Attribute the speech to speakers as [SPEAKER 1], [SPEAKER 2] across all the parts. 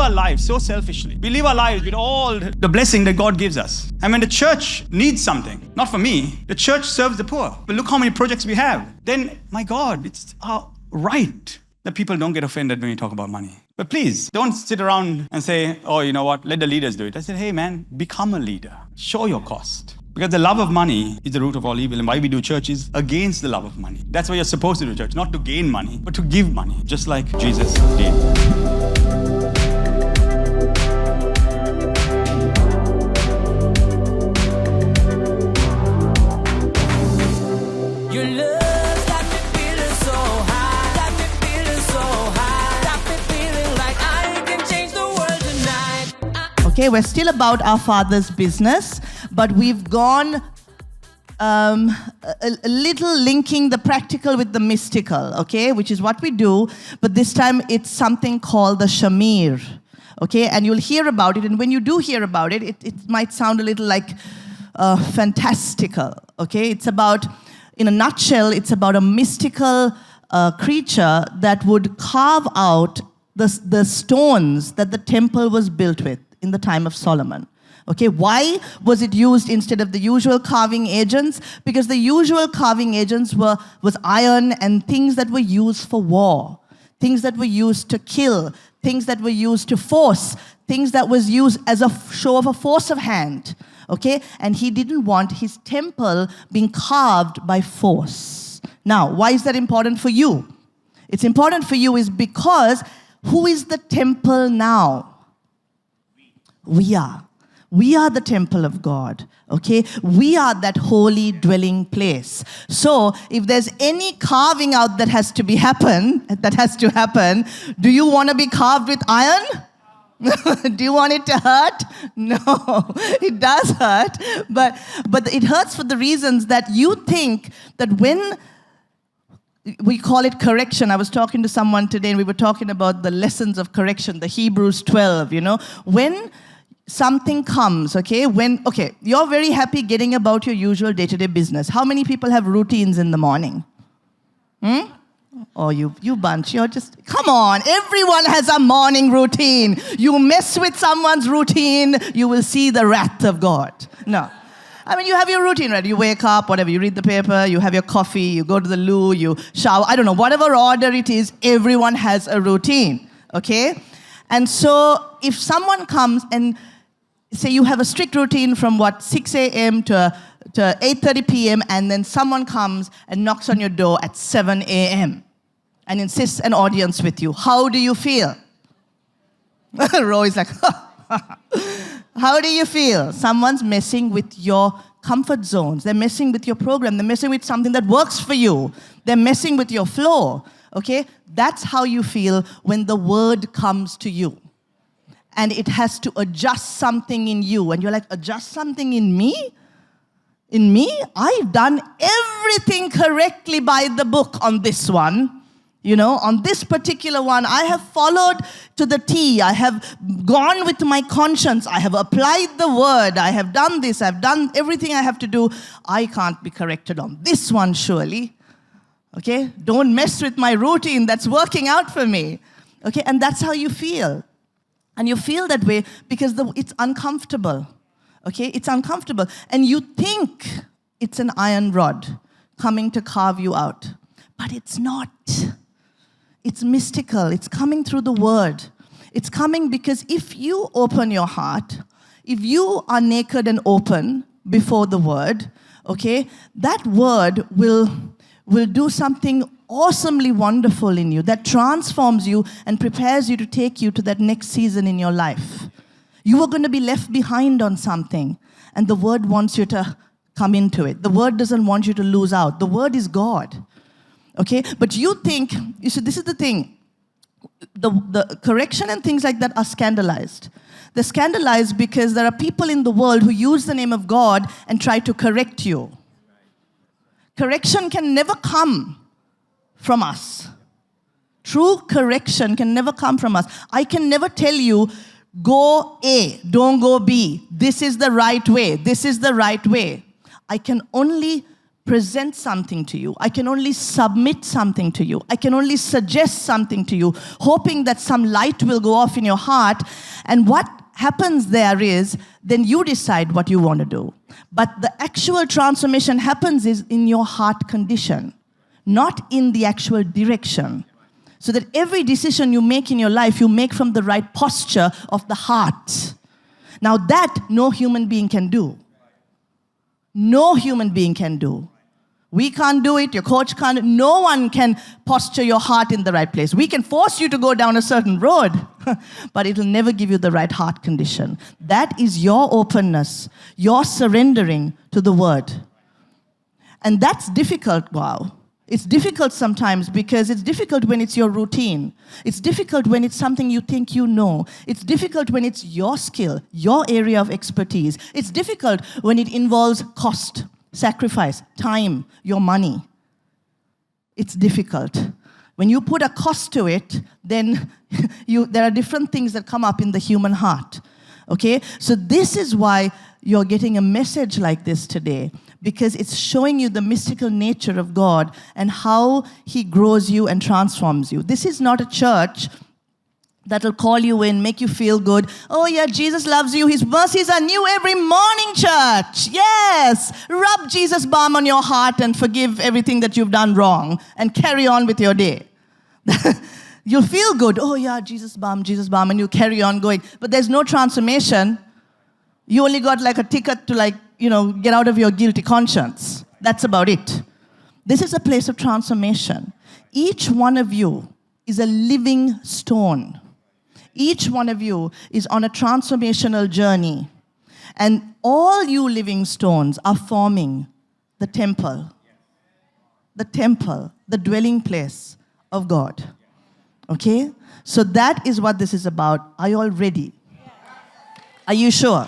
[SPEAKER 1] our lives so selfishly. We live our lives with all the blessing that God gives us. And when the church needs something, not for me, the church serves the poor. But look how many projects we have. Then, my God, it's our right that people don't get offended when we talk about money. But please, don't sit around and say, oh, you know what, let the leaders do it. I said, hey man, become a leader. Show your cost. Because the love of money is the root of all evil. And why we do church is against the love of money. That's why you're supposed to do church. Not to gain money, but to give money. Just like Jesus did.
[SPEAKER 2] Your love got me feeling so high. Got me feeling so high. Got me feeling like I can change the world tonight.
[SPEAKER 3] Okay, we're still about our Father's business, but we've gone a little linking the practical with the mystical, okay, which is what we do, but this time it's something called the shamir, okay, and you'll hear about it, and when you do hear about it, it might sound a little like fantastical, okay. It's about, in a nutshell, it's about a mystical creature that would carve out the stones that the temple was built with in the time of Solomon. Okay, why was it used instead of the usual carving agents? Because the usual carving agents was iron and things that were used for war, things that were used to kill, things that were used to force, things that was used as a show of a force of hand. Okay, and he didn't want his temple being carved by force. Now, why is that important for you? It's important for you is because who is the temple now? We are. We are the temple of God, okay? We are that holy dwelling place. So if there's any carving out that has to happen, do you want to be carved with iron? Do you want it to hurt? No, it does hurt, but it hurts for the reasons that you think that when we call it correction. I was talking to someone today and we were talking about the lessons of correction, the Hebrews 12, you know. When something comes, okay, you're very happy getting about your usual day-to-day business. How many people have routines in the morning? Oh, you bunch, you're just, come on, everyone has a morning routine. You mess with someone's routine, you will see the wrath of God. No. I mean, you have your routine, right? You wake up, whatever, you read the paper, you have your coffee, you go to the loo, you shower, I don't know, whatever order it is, everyone has a routine, okay? And so if someone comes and say you have a strict routine from 6 a.m. to 8:30 p.m. and then someone comes and knocks on your door at 7 a.m. and insists an audience with you, how do you feel? Roy's like, how do you feel? Someone's messing with your comfort zones. They're messing with your program. They're messing with something that works for you. They're messing with your flow, okay? That's how you feel when the word comes to you. And it has to adjust something in you. And you're like, adjust something in me? In me? I've done everything correctly by the book on this one. You know, on this particular one, I have followed to the T. I have gone with my conscience. I have applied the word. I have done this. I've done everything I have to do. I can't be corrected on this one, surely. Okay? Don't mess with my routine that's working out for me. Okay? And that's how you feel. And you feel that way because it's uncomfortable. Okay? It's uncomfortable. And you think it's an iron rod coming to carve you out. But it's not. It's mystical. It's coming through the word. It's coming because if you open your heart, if you are naked and open before the word, okay, that word will do something awesomely wonderful in you that transforms you and prepares you to take you to that next season in your life. You are going to be left behind on something, and the word wants you to come into it. The word doesn't want you to lose out. The word is God. Okay, but you think, you see, this is the thing, the correction and things like that are scandalized. They're scandalized because there are people in the world who use the name of God and try to correct you. Correction can never come from us. True correction can never come from us. I can never tell you, go A, don't go B. This is the right way. This is the right way. I can only present something to you. I can only submit something to you. I can only suggest something to you, hoping that some light will go off in your heart. And what happens there is, then you decide what you want to do. But the actual transformation happens is in your heart condition, not in the actual direction. So that every decision you make in your life, you make from the right posture of the heart. Now that no human being can do. No human being can do. We can't do it, your coach can't. No one can posture your heart in the right place. We can force you to go down a certain road, but it will never give you the right heart condition. That is your openness, your surrendering to the word. And that's difficult, wow. It's difficult sometimes because it's difficult when it's your routine. It's difficult when it's something you think you know. It's difficult when it's your skill, your area of expertise. It's difficult when it involves cost, sacrifice, time, your money. It's difficult. When you put a cost to it, then there are different things that come up in the human heart. Okay? So this is why you're getting a message like this today, because it's showing you the mystical nature of God and how He grows you and transforms you. This is not a church that will call you in, make you feel good. Oh yeah, Jesus loves you. His mercies are new every morning, church. Yes. Rub Jesus' balm on your heart and forgive everything that you've done wrong and carry on with your day. You'll feel good. Oh yeah, Jesus' balm, and you carry on going. But there's no transformation. You only got like a ticket to get out of your guilty conscience. That's about it. This is a place of transformation. Each one of you is a living stone. Each one of you is on a transformational journey. And all you living stones are forming the temple, the dwelling place of God. Okay? So that is what this is about. Are you all ready? Are you sure?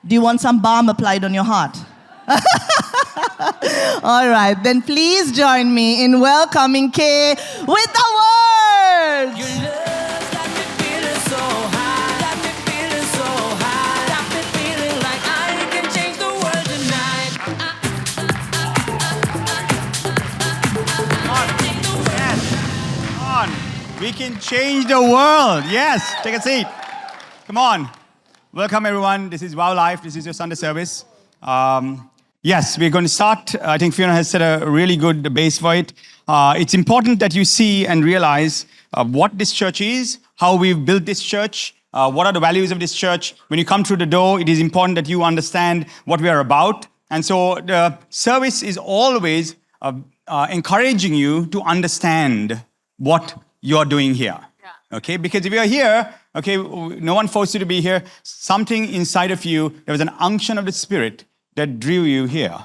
[SPEAKER 3] Do you want some balm applied on your heart? All right, then please join me in welcoming Kay with the word.
[SPEAKER 2] Your love got me feeling so high, got me feeling so high, got me feeling like I can change the world tonight.
[SPEAKER 1] Come on. We can change the world. Yes. Take a seat. Come on. Welcome, everyone. This is WOWLife. This is your Sunday service. Yes, we're going to start. I think Fiona has set a really good base for it. It's important that you see and realize what this church is, how we've built this church, what are the values of this church. When you come through the door, it is important that you understand what we are about. And so the service is always encouraging you to understand what you're doing here. Okay, because if you're here, okay, no one forced you to be here. Something inside of you, there was an unction of the Spirit that drew you here.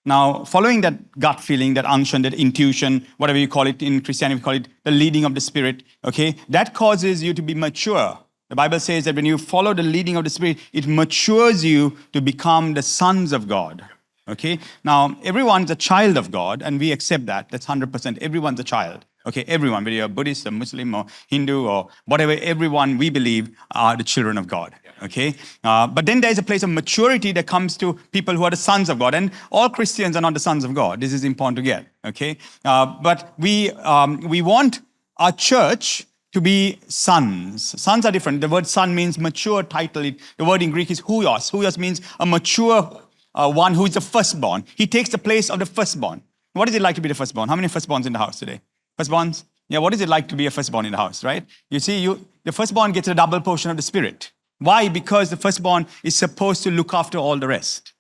[SPEAKER 1] Now, following that gut feeling, that unction, that intuition, whatever you call it, in Christianity we call it the leading of the Spirit, okay, that causes you to be mature. The Bible says that when you follow the leading of the Spirit, it matures you to become the sons of God. Okay, now everyone's a child of God, and we accept that. That's 100%. Everyone's a child. Okay, everyone, whether you're Buddhist or Muslim or Hindu or whatever, everyone we believe are the children of God. Okay, but then there's a place of maturity that comes to people who are the sons of God, and all Christians are not the sons of God. This is important to get. Okay, but we want our church to be sons. Sons are different. The word son means mature title. The word in Greek is huios. Huios means a mature one who is the firstborn. He takes the place of the firstborn. What is it like to be the firstborn? How many firstborns in the house today? Firstborns? Yeah, what is it like to be a firstborn in the house, right? You see, the firstborn gets a double portion of the Spirit. Why? Because the firstborn is supposed to look after all the rest.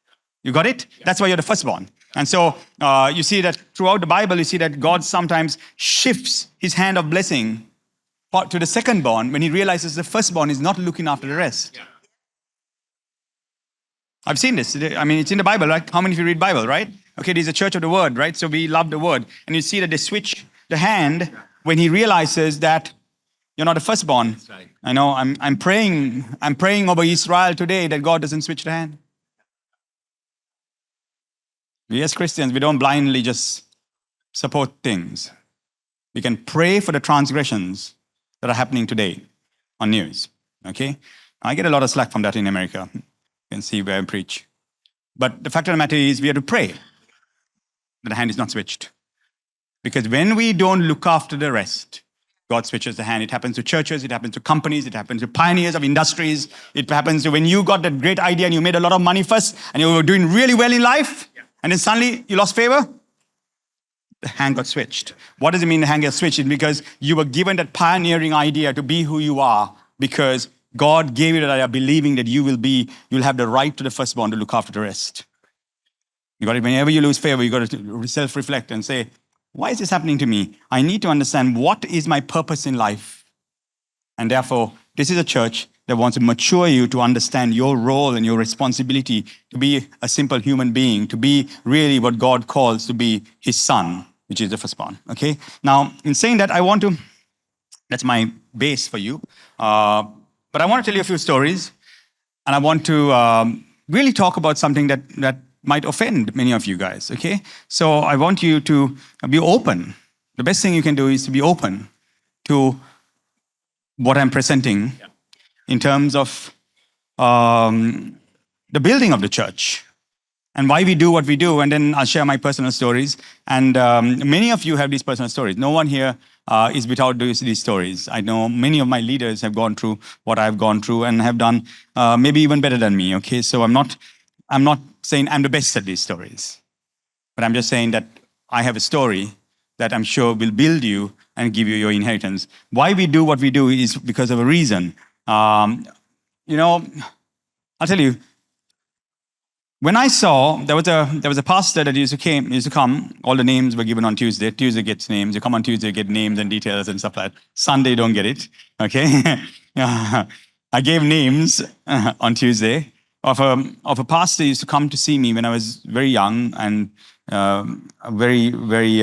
[SPEAKER 1] You got it? Yeah. That's why you're the firstborn. And so you see that throughout the Bible, you see that God sometimes shifts His hand of blessing to the secondborn when He realizes the firstborn is not looking after the rest. Yeah. I've seen this. I mean, it's in the Bible, right? How many of you read Bible, right? Okay, there's a church of the word, right? So we love the word. And you see that they switch the hand when He realizes that you're not a firstborn. That's right. I know, I'm praying over Israel today that God doesn't switch the hand. We as Christians, we don't blindly just support things. We can pray for the transgressions that are happening today on news, okay? I get a lot of slack from that in America. You can see where I preach. But the fact of the matter is we have to pray. that the hand is not switched. Because when we don't look after the rest, God switches the hand. It happens to churches, it happens to companies, it happens to pioneers of industries. It happens to when you got that great idea and you made a lot of money first and you were doing really well in life, and then suddenly you lost favor. The hand got switched. What does it mean the hand got switched? It's because you were given that pioneering idea to be who you are, because God gave you that idea, believing that you'll have the right to the firstborn to look after the rest. You got it. Whenever you lose favor, you got to self-reflect and say, why is this happening to me? I need to understand what is my purpose in life. And therefore, this is a church that wants to mature you to understand your role and your responsibility to be a simple human being, to be really what God calls to be his son, which is the firstborn. Okay? Now, in saying that, that's my base for you. But I want to tell you a few stories. And I want to really talk about something that might offend many of you guys, okay? So I want you to be open. The best thing you can do is to be open to what I'm presenting in terms of the building of the church and why we do what we do. And then I'll share my personal stories. And many of you have these personal stories. No one here is without these stories. I know many of my leaders have gone through what I've gone through and have done maybe even better than me, okay? So I'm not saying I'm the best at these stories, but I'm just saying that I have a story that I'm sure will build you and give you your inheritance. Why we do what we do is because of a reason. I'll tell you, when I saw, there was a pastor that used to come, all the names were given on Tuesday. Tuesday gets names. You come on Tuesday, you get names and details and stuff like that. Sunday, you don't get it, okay? I gave names on Tuesday of a pastor who used to come to see me when I was very young and very, very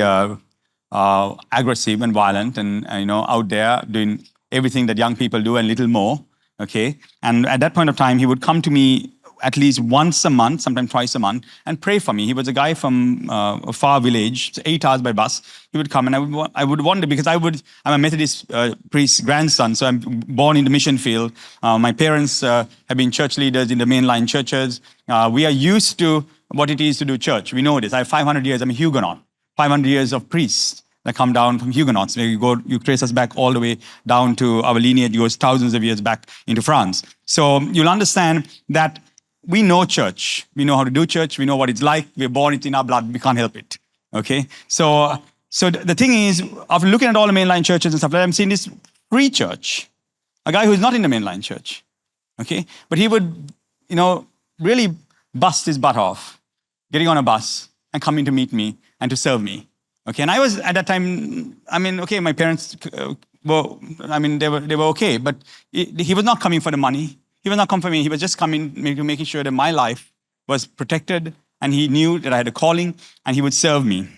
[SPEAKER 1] aggressive and violent and out there doing everything that young people do and little more, okay? And at that point of time, he would come to me at least once a month, sometimes twice a month, and pray for me. He was a guy from a far village, 8 hours by bus. He would come, and I would wonder, because I'm a Methodist priest's grandson, so I'm born in the mission field. My parents have been church leaders in the mainline churches. We are used to what it is to do church. We know this. I have 500 years. I'm a Huguenot. 500 years of priests that come down from Huguenots. You trace us back all the way down to our lineage goes thousands of years back into France. So you'll understand that we know church. We know how to do church. We know what it's like. We're born, it's in our blood. We can't help it. Okay? So the thing is, after looking at all the mainline churches and stuff like that, I'm seeing this free church. A guy who's not in the mainline church. Okay? But he would, really bust his butt off, getting on a bus and coming to meet me and to serve me. Okay? And I was, at that time, my parents they were okay. But he was not coming for the money. He was not coming for me. He was just coming, making sure that my life was protected, and he knew that I had a calling, and he would serve me.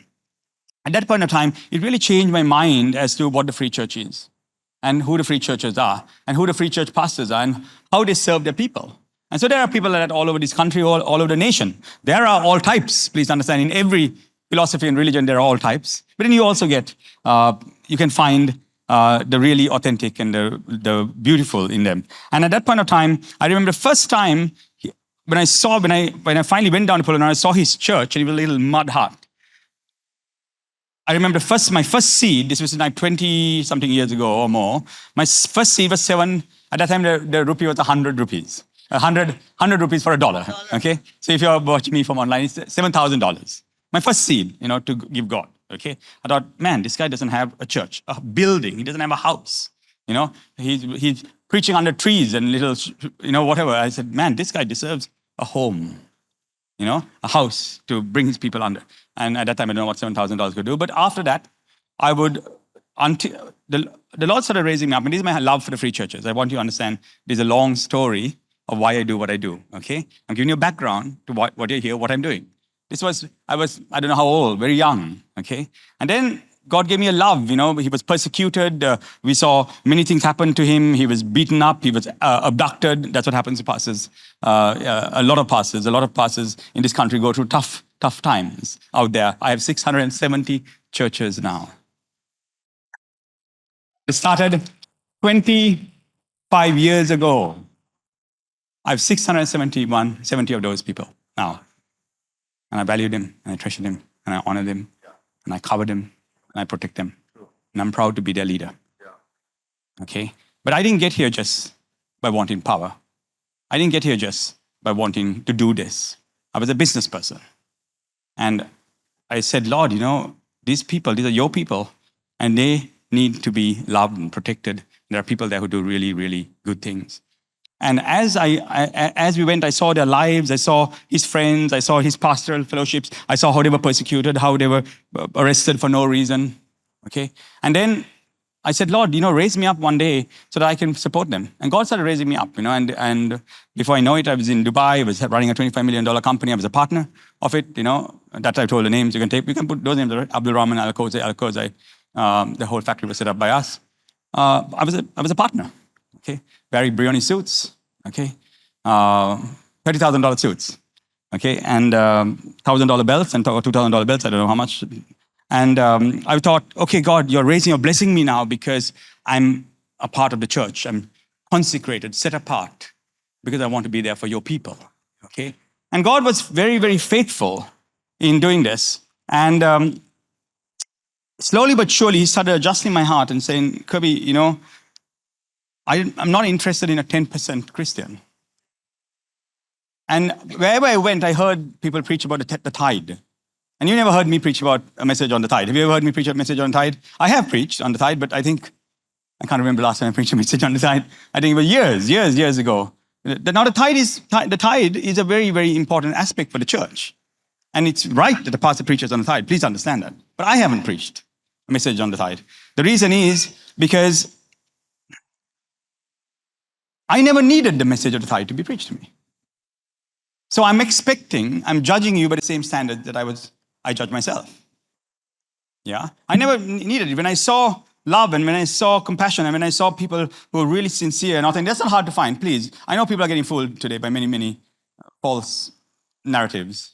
[SPEAKER 1] At that point of time, it really changed my mind as to what the free church is, and who the free churches are, and who the free church pastors are, and how they serve their people. And so there are people like that all over this country, all over the nation. There are all types, please understand. In every philosophy and religion, there are all types. But then you also get, you can find the really authentic and the beautiful in them. And at that point of time, I remember the first time when I finally went down to Poland and I saw his church, and it was a little mud hut. I remember my first seed, this was like 20-something years ago or more, my first seed was at that time the rupee was 100 rupees. 100 rupees for $1, okay? So if you're watching me from online, it's $7,000. My first seed, to give God. Okay, I thought, man, this guy doesn't have a church, a building. He doesn't have a house. He's preaching under trees and little, whatever. I said, man, this guy deserves a home, a house to bring his people under. And at that time, I don't know what $7,000 could do. But after that, until the Lord started raising me up. And this is my love for the free churches. I want you to understand there's a long story of why I do what I do. Okay, I'm giving you a background to what you hear, what I'm doing. I don't know how old, very young, okay? And then God gave me a love, he was persecuted. We saw many things happen to him. He was beaten up. He was abducted. That's what happens to pastors. A lot of pastors in this country go through tough times out there. I have 670 churches now. It started 25 years ago. I have 670 of those people now. And I valued him and I treasured him. and I honor them, and I cover them, and I protect them. And I'm proud to be their leader. Okay? But I didn't get here just by wanting power. I didn't get here just by wanting to do this. I was a business person. And I said, Lord, these people, these are your people, and they need to be loved and protected. There are people there who do really, really good things. And as we went, I saw their lives, I saw his friends, I saw his pastoral fellowships, I saw how they were persecuted, how they were arrested for no reason. Okay? And then I said, Lord, raise me up one day so that I can support them. And God started raising me up, and before I know it, I was in Dubai, I was running a $25 million company, I was a partner of it, that I told the names, you can put those names, right? Abdul Rahman, Al-Kozai, the whole factory was set up by us. I was a partner, okay? Very Brioni suits, okay? $30,000 suits, okay? And $1,000 belts and $2,000 belts, I don't know how much. And I thought, okay, God, you're blessing me now because I'm a part of the church. I'm consecrated, set apart, because I want to be there for your people, okay? And God was very, very faithful in doing this. And slowly but surely, he started adjusting my heart and saying, Kirby, I'm not interested in a 10% Christian. And wherever I went, I heard people preach about the tithe. And you never heard me preach about a message on the tithe. Have you ever heard me preach a message on the tithe? I have preached on the tithe, but I can't remember the last time I preached a message on the tithe. I think it was years ago. Now the tithe is a very, very important aspect for the church. And it's right that the pastor preaches on the tithe. Please understand that. But I haven't preached a message on the tithe. The reason is because I never needed the message of the tithe to be preached to me. So I'm judging you by the same standard that I judge myself. Yeah? I never needed it. When I saw love and when I saw compassion and when I saw people who were really sincere and authentic, that's not hard to find, please. I know people are getting fooled today by many, many false narratives.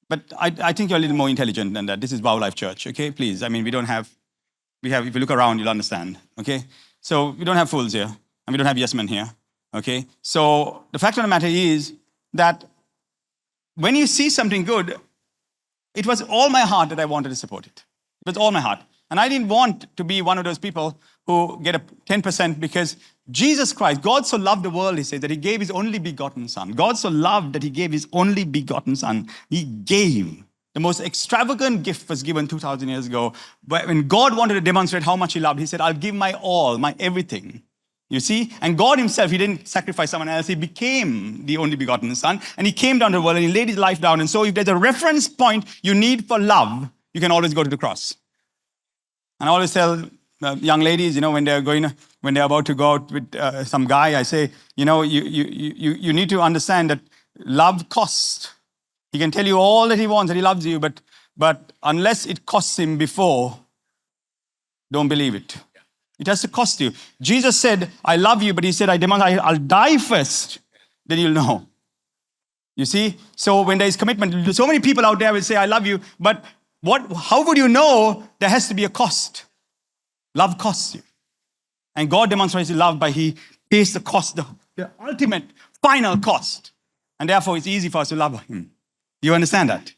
[SPEAKER 1] But I think you're a little more intelligent than that. This is WOWLife Church, okay? Please, if you look around, you'll understand, okay? So we don't have fools here, and we don't have yes men here, okay? So the fact of the matter is that when you see something good, it was all my heart that I wanted to support it. It was all my heart. And I didn't want to be one of those people who get a 10% because Jesus Christ, God so loved the world, he says, that he gave his only begotten son. God so loved that he gave his only begotten son. He gave. The most extravagant gift was given 2,000 years ago. But when God wanted to demonstrate how much he loved, he said, I'll give my all, my everything. You see? And God himself, he didn't sacrifice someone else. He became the only begotten son. And he came down to the world and he laid his life down. And so if there's a reference point you need for love, you can always go to the cross. And I always tell young ladies, when they're about to go out with some guy, I say, you need to understand that love costs. He can tell you all that he wants, that he loves you, but unless it costs him before, don't believe it. It has to cost you. Jesus said, I love you, but he said, I'll die first, then you'll know. You see? So when there is commitment, so many people out there will say, I love you, but how would you know there has to be a cost? Love costs you. And God demonstrates his love by he pays the cost, the ultimate, final cost. And therefore, it's easy for us to love him. You understand that?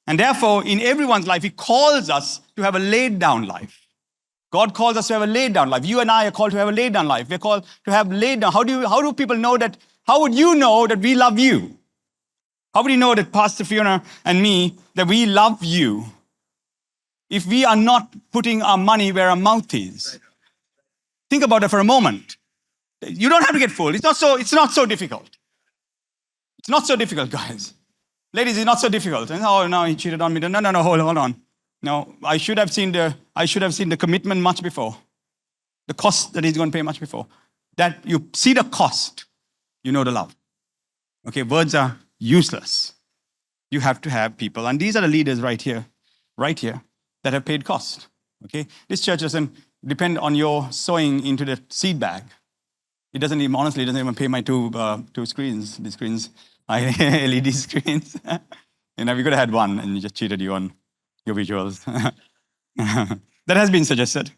[SPEAKER 1] And therefore, in everyone's life, he calls us to have a laid down life. God calls us to have a laid down life. You and I are called to have a laid down life. We're called to have laid down. How do people know that? How would you know that we love you? How would you know that Pastor Fiona and me, that we love you if we are not putting our money where our mouth is? Think about it for a moment. You don't have to get fooled. It's not so difficult. It's not so difficult, guys. Ladies, it's not so difficult. And, oh, no, he cheated on me. No, hold on. No, I should have seen the commitment much before. The cost that he's going to pay much before. That you see the cost, you know the love. Okay, words are useless. You have to have people. And these are the leaders right here, that have paid cost. Okay, this church doesn't depend on your sowing into the seed bag. It doesn't even pay my two screens. The screens, LED screens. We could have had one and just cheated you on your visuals. That has been suggested.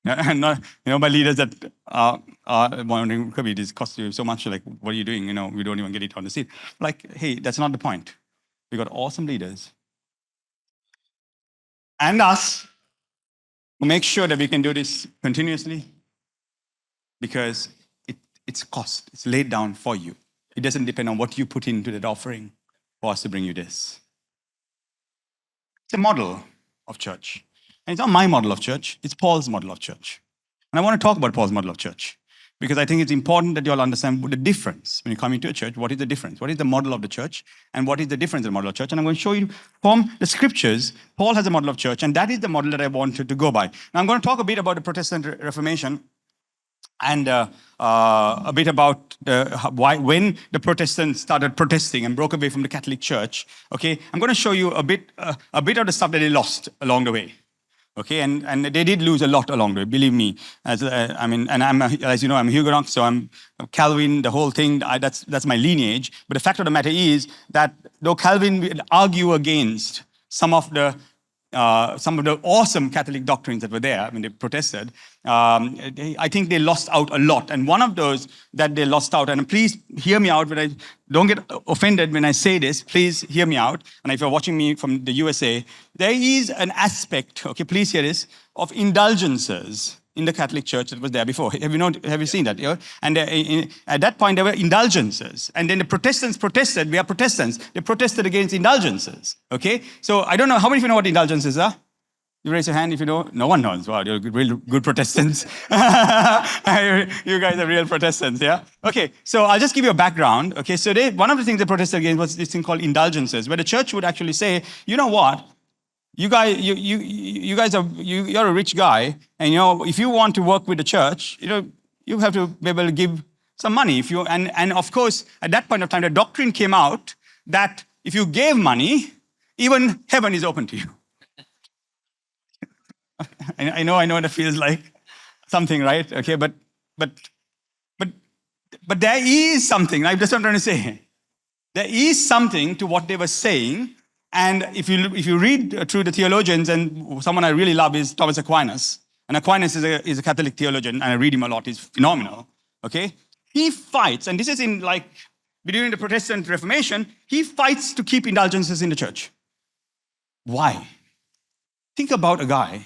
[SPEAKER 1] And by leaders that are wondering, Kirby, this costs you so much. Like, what are you doing? We don't even get it on the seat. Like, hey, that's not the point. We got awesome leaders and us to make sure that we can do this continuously, because it's cost. It's laid down for you. It doesn't depend on what you put into that offering for us to bring you this. It's a model of church. And it's not my model of church, it's Paul's model of church. And I want to talk about Paul's model of church because I think it's important that you all understand the difference. When you come into a church, what is the difference? What is the model of the church? And what is the difference in the model of church? And I'm going to show you from the scriptures, Paul has a model of church, and that is the model that I wanted to go by. Now I'm going to talk a bit about the Protestant Reformation and a bit about when the Protestants started protesting and broke away from the Catholic Church. Okay, I'm going to show you a bit of the stuff that they lost along the way. Okay, and they did lose a lot along the way. Believe me. As you know, I'm Huguenot, so I'm Calvin. The whole thing. That's my lineage. But the fact of the matter is that though Calvin would argue against some of the awesome Catholic doctrines that were there, I mean, they protested, I think they lost out a lot. And one of those that they lost out, and please hear me out, don't get offended when I say this, please hear me out. And if you're watching me from the USA, there is an aspect, okay, please hear this, of indulgences in the Catholic Church that was there before. Have you seen that? Yeah? And at that point, there were indulgences. And then the Protestants protested. We are Protestants. They protested against indulgences. Okay? So I don't know, how many of you know what indulgences are? You raise your hand if you know. No one knows. Wow, you're real good Protestants. You guys are real Protestants, yeah? Okay, so I'll just give you a background. Okay, so one of the things they protested against was this thing called indulgences, where the church would actually say, you know what? You guys, you're a rich guy, and if you want to work with the church, you have to be able to give some money. And of course, at that point of time, the doctrine came out that if you gave money, even heaven is open to you. I know that feels like something, right? Okay, but there is something. Right? That's what I'm trying to say. There is something to what they were saying. And if you read through the theologians, and someone I really love is Thomas Aquinas. And Aquinas is a Catholic theologian, and I read him a lot. He's phenomenal. Okay? He fights, and this is during the Protestant Reformation, he fights to keep indulgences in the church. Why? Think about a guy.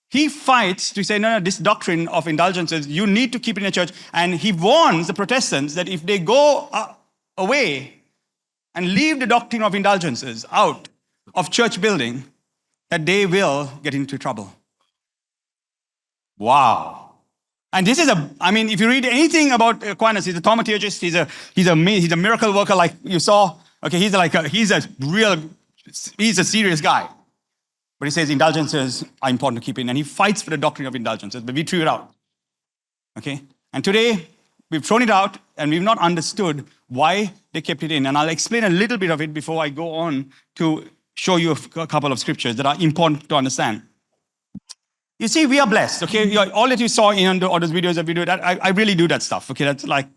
[SPEAKER 1] He fights to say, no, this doctrine of indulgences, you need to keep it in the church. And he warns the Protestants that if they go away and leave the doctrine of indulgences out of church building, that they will get into trouble. Wow. And this is if you read anything about Aquinas, he's a thaumaturgist, he's a miracle worker like you saw. Okay, he's a serious guy. But he says indulgences are important to keep in, and he fights for the doctrine of indulgences, but we threw it out. Okay? And today, we've thrown it out, and we've not understood why they kept it in. And I'll explain a little bit of it before I go on to show you a couple of scriptures that are important to understand. You see, we are blessed, okay? All that you saw in all those videos that we do, I really do that stuff, okay? That's like,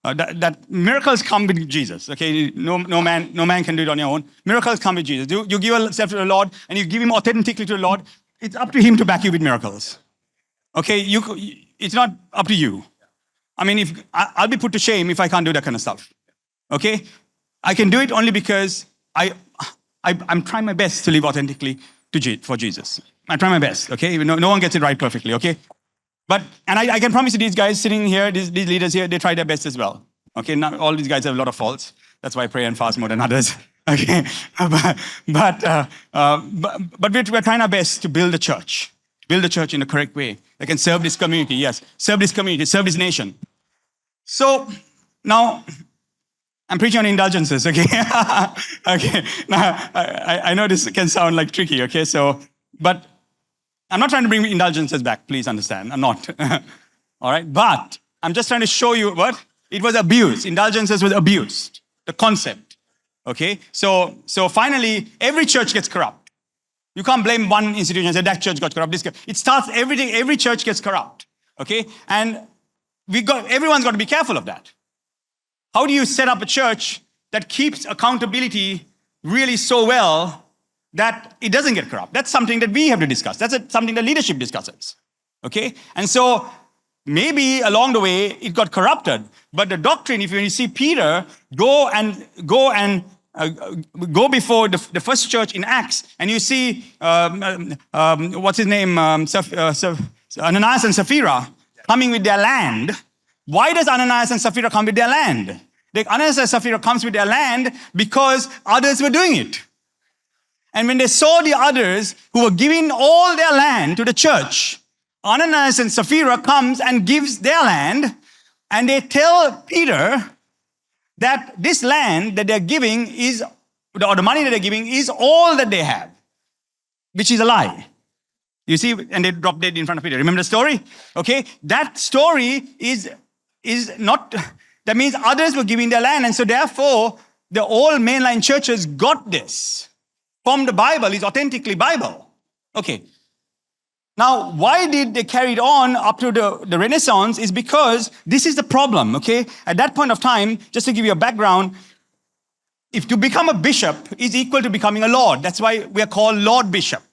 [SPEAKER 1] that miracles come with Jesus, okay? No man can do it on your own. Miracles come with Jesus. You give yourself to the Lord, and you give him authentically to the Lord. It's up to him to back you with miracles, okay? It's not up to you. I mean, I'll be put to shame if I can't do that kind of stuff, okay? I can do it only because I'm trying my best to live authentically for Jesus. I try my best, okay? No one gets it right perfectly, okay? And I can promise you, these guys sitting here, these leaders here, they try their best as well, okay? Not all these guys have a lot of faults. That's why I pray and fast more than others, okay? But we're trying our best to build a church in the correct way. They can serve this community, yes. Serve this community, serve this nation. So, now, I'm preaching on indulgences, okay? Okay, now, I know this can sound like tricky, okay? But I'm not trying to bring indulgences back, please understand. I'm not. All right? But I'm just trying to show you what? It was abused. Indulgences was abused. The concept. Okay? So finally, every church gets corrupt. You can't blame one institution and say that church got corrupt. It starts everything. Every church gets corrupt. Okay? And everyone's got to be careful of that. How do you set up a church that keeps accountability really so well that it doesn't get corrupt? That's something that we have to discuss. That's something that leadership discusses. Okay? And so maybe along the way it got corrupted, but the doctrine, if you see Peter go and go before the first church in Acts, and you see, what's his name, Ananias and Sapphira coming with their land. Why does Ananias and Sapphira come with their land? Ananias and Sapphira comes with their land because others were doing it. And when they saw the others who were giving all their land to the church, Ananias and Sapphira comes and gives their land, and they tell Peter that this land that they're giving is, or the money that they're giving is all that they have, which is a lie. You see, and they drop dead in front of Peter. Remember the story? Okay, that story is not, that means others were giving their land, and so therefore, the old mainline churches got this from the Bible, is authentically Bible. Okay. Now, why did they carry it on up to the Renaissance is because this is the problem, okay? At that point of time, just to give you a background, if to become a bishop is equal to becoming a lord. That's why we are called Lord Bishop.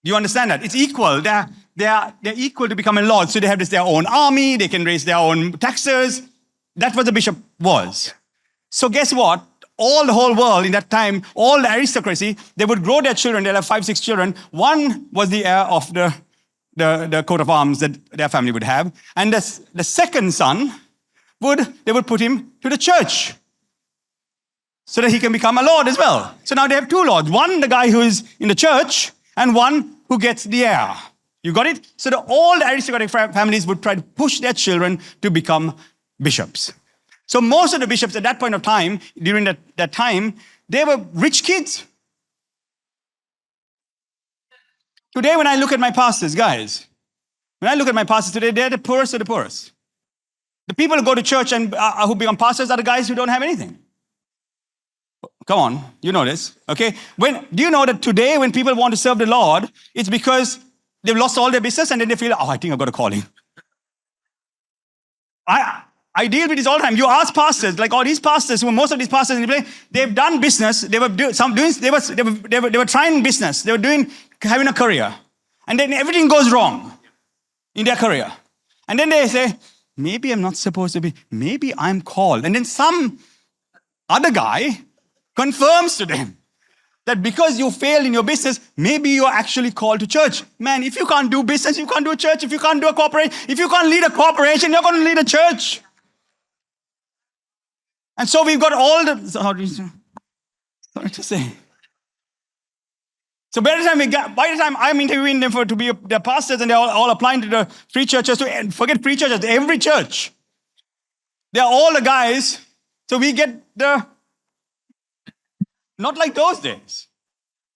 [SPEAKER 1] Do you understand that? It's equal. They're equal to become a lord. So they have their own army. They can raise their own taxes. That's what the bishop was. So guess what? The whole world in that time, all the aristocracy, they would grow their children. They'll have 5, 6 children. One was the heir of the coat of arms that their family would have. And the second son, they would put him to the church so that he can become a lord as well. So now they have 2 lords. One, the guy who is in the church, and one who gets the heir. You got it? So all the aristocratic families would try to push their children to become bishops. So most of the bishops at that point of time, during that time, they were rich kids. Today, when I look at my pastors, guys, when I look at my pastors today, they're the poorest of the poorest. The people who go to church and who become pastors are the guys who don't have anything. Come on, you know this, okay? Do you know that today when people want to serve the Lord, it's because they've lost all their business and then they feel, I think I've got a calling. I deal with this all the time. You ask pastors, like all these pastors, most of these pastors in the place, they've done business. They were trying business. They were having a career, and then everything goes wrong in their career. And then they say, maybe I'm not supposed to be. Maybe I'm called. And then some other guy confirms to them that because you failed in your business, maybe you're actually called to church. Man, if you can't do business, you can't do a church. If you can't do a corporation, if you can't lead a corporation, you're going to lead a church. And so we've got all sorry to say. So by the time I'm interviewing them to be their pastors, and they're all applying to the free churches, forget free churches, every church. They're all the guys. So we get not like those days.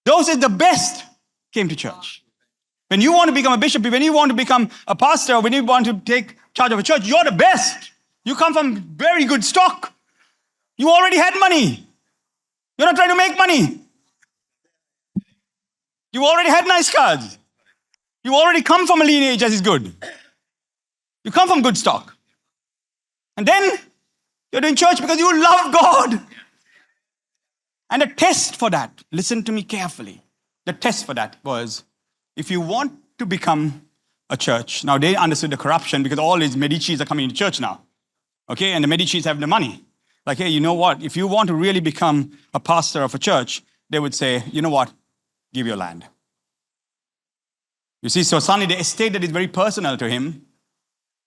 [SPEAKER 1] Those days, the best came to church. When you want to become a bishop, when you want to become a pastor, when you want to take charge of a church, you're the best. You come from very good stock. You already had money. You're not trying to make money. You already had nice cars. You already come from a lineage that is good. You come from good stock. And then you're doing church because you love God. And the test for that, listen to me carefully. The test for that was, if you want to become a church, now they understood the corruption because all these Medicis are coming into church now. Okay, and the Medicis have the money. Like, hey, you know what? If you want to really become a pastor of a church, they would say, you know what? Give your land. You see, so suddenly the estate that is very personal to him,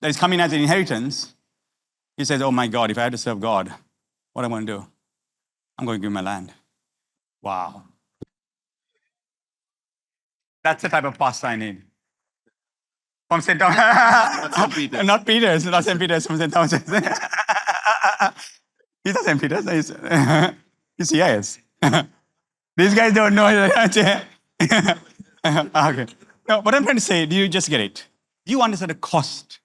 [SPEAKER 1] that is coming as an inheritance, he says, oh my God, if I had to serve God, what am I going to do? I'm going to give my land. Wow. That's the type of pastor I need. From St. Thomas. Not Peter's. Not Peter's, not St. Peter's, from St. Thomas. He's not St. Peter's. He's CIS. These guys don't know. Okay. No, what I'm trying to say, do you just get it? Do you understand the cost?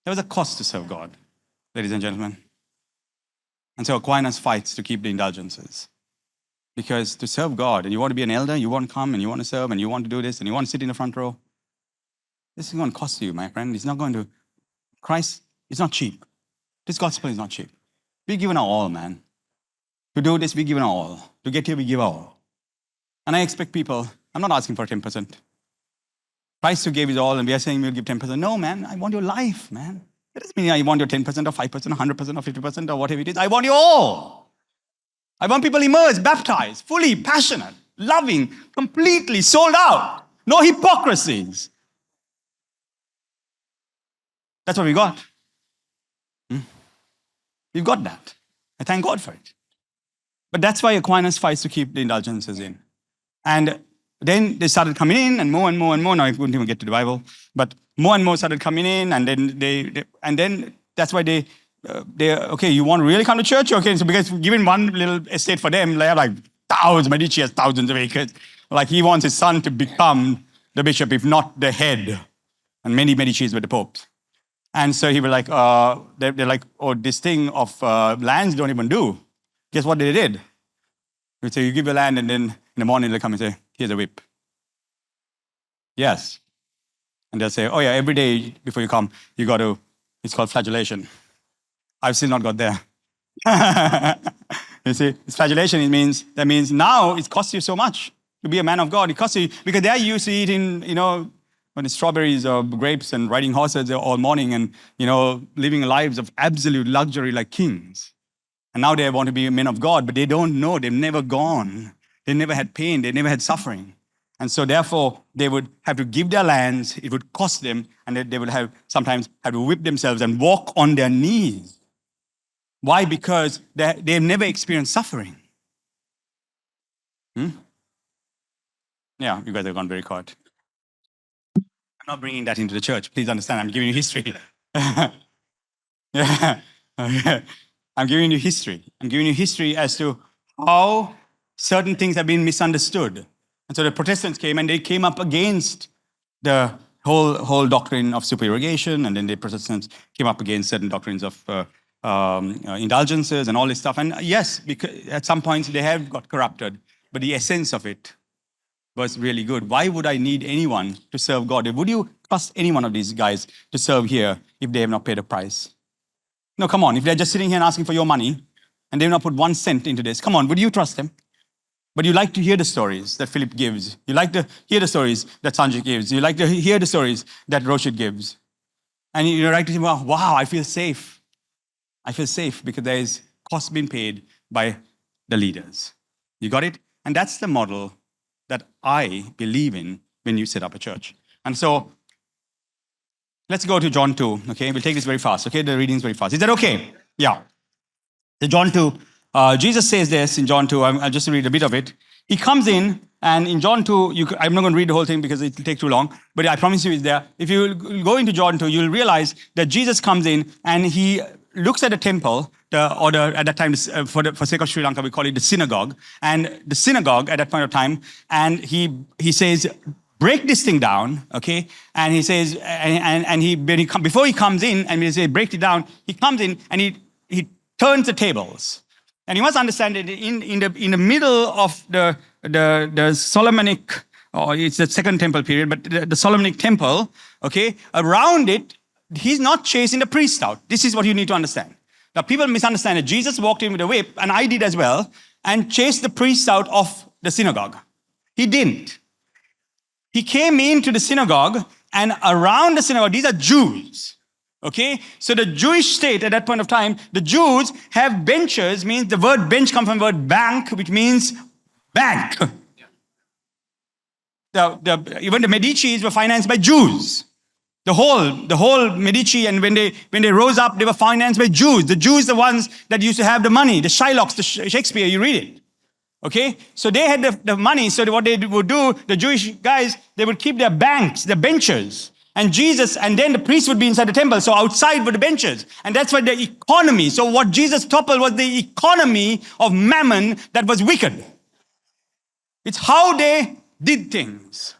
[SPEAKER 1] There was a cost to serve God, ladies and gentlemen. And so Aquinas fights to keep the indulgences. Because to serve God, and you want to be an elder, you want to come and you want to serve and you want to do this and you want to sit in the front row, this is going to cost you, my friend. It's not going to, Christ is not cheap. This gospel is not cheap. We've given our all, man. To do this, we give our all. To get here, we give our all. And I expect people, I'm not asking for 10%. Christ who gave his all, and we are saying we'll give 10%. No, man, I want your life, man. That doesn't mean I want your 10% or 5% or 100% or 50% or whatever it is. I want you all. I want people immersed, baptized, fully passionate, loving, completely sold out. No hypocrisies. That's what we got. We've got that. I thank God for it. But that's why Aquinas fights to keep the indulgences in. And then they started coming in, and more and more and more. Now I wouldn't even get to the Bible, but more and more started coming in, and then that's why they okay, you want to really come to church? Okay, so because given one little estate for them, they have like thousands. Medici has thousands of acres. Like he wants his son to become the bishop, if not the head. And many Medicis were the popes. And so he was like, they're like, oh, this thing of lands don't even do. Guess what they did? They say, you give your land, and then in the morning they'll come and say, here's a whip. Yes. And they'll say, oh yeah, every day before you come, you got to, it's called flagellation. I've still not got there. You see, it's flagellation, that means now it costs you so much to be a man of God. It costs you, because they are used to eating, when it's strawberries or grapes and riding horses all morning and, living lives of absolute luxury like kings. And now they want to be men of God, but they don't know. They've never gone. They never had pain. They never had suffering. And so therefore, they would have to give their lands. It would cost them, and they would sometimes have to whip themselves and walk on their knees. Why? Because they've never experienced suffering. Yeah, you guys have gone very quiet. I'm not bringing that into the church. Please understand, I'm giving you history. Yeah. I'm giving you history. I'm giving you history as to how certain things have been misunderstood. And so the Protestants came, and they came up against the whole doctrine of supererogation, and then the Protestants came up against certain doctrines of indulgences and all this stuff. And yes, because at some points they have got corrupted, but the essence of it was really good. Why would I need anyone to serve God? Would you trust any one of these guys to serve here if they have not paid a price? No, come on. If they're just sitting here and asking for your money and they've not put 1 cent into this, come on, would you trust them? But you like to hear the stories that Philip gives. You like to hear the stories that Sanjay gives. You like to hear the stories that Roshit gives. And you're like to say, wow, I feel safe. I feel safe because there is cost being paid by the leaders. You got it? And that's the model that I believe in when you set up a church. And so, let's go to John 2, okay? We'll take this very fast, okay? The reading's very fast. Is that okay? Yeah. So John 2, Jesus says this in John 2. I'll just read a bit of it. He comes in, and in John 2, I'm not going to read the whole thing because it will take too long, but I promise you it's there. If you go into John 2, you'll realize that Jesus comes in, and he looks at the temple, at that time, for sake of Sri Lanka, we call it the synagogue. And the synagogue at that point of time, and he says, break this thing down, okay? And he says, before he comes in, and we say, break it down, he comes in and he turns the tables. And you must understand that in the middle of the Solomonic, or it's the second temple period, but the Solomonic temple, okay, around it, he's not chasing the priest out. This is what you need to understand. Now, people misunderstand that Jesus walked in with a whip, and I did as well, and chased the priests out of the synagogue. He didn't. He came into the synagogue, and around the synagogue, these are Jews, okay? So the Jewish state at that point of time, the Jews have benches, means the word bench comes from the word bank, which means bank. Even the Medicis were financed by Jews. The whole Medici, and when they rose up, they were financed by Jews. The Jews, the ones that used to have the money, the Shylocks, the Shakespeare, you read it. Okay, so they had the money. So what they would do, the Jewish guys, they would keep their banks, their benches, and then the priests would be inside the temple. So outside were the benches, and that's why the economy. So what Jesus toppled was the economy of mammon that was wicked. It's how they did things.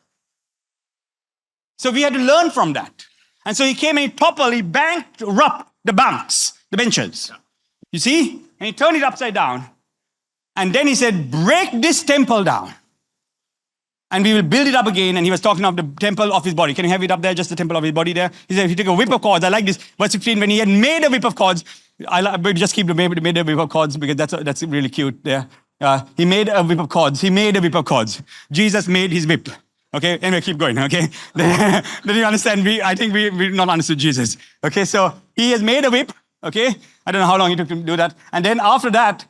[SPEAKER 1] So we had to learn from that. And so he came and he toppled, he bankrupt the banks, the benches. You see? And he turned it upside down. And then he said, break this temple down. And we will build it up again. And he was talking of the temple of his body. Can you have it up there, just the temple of his body there? He said, if you take a whip of cords, I like this. Verse 15, when he had made a whip of cords, but just keep made a whip of cords because that's really cute there. He made a whip of cords. He made a whip of cords. Jesus made his whip. Okay, anyway, keep going, okay? Then you understand, I think we've not understood Jesus. Okay, so he has made a whip, okay? I don't know how long it took him to do that. And then after that,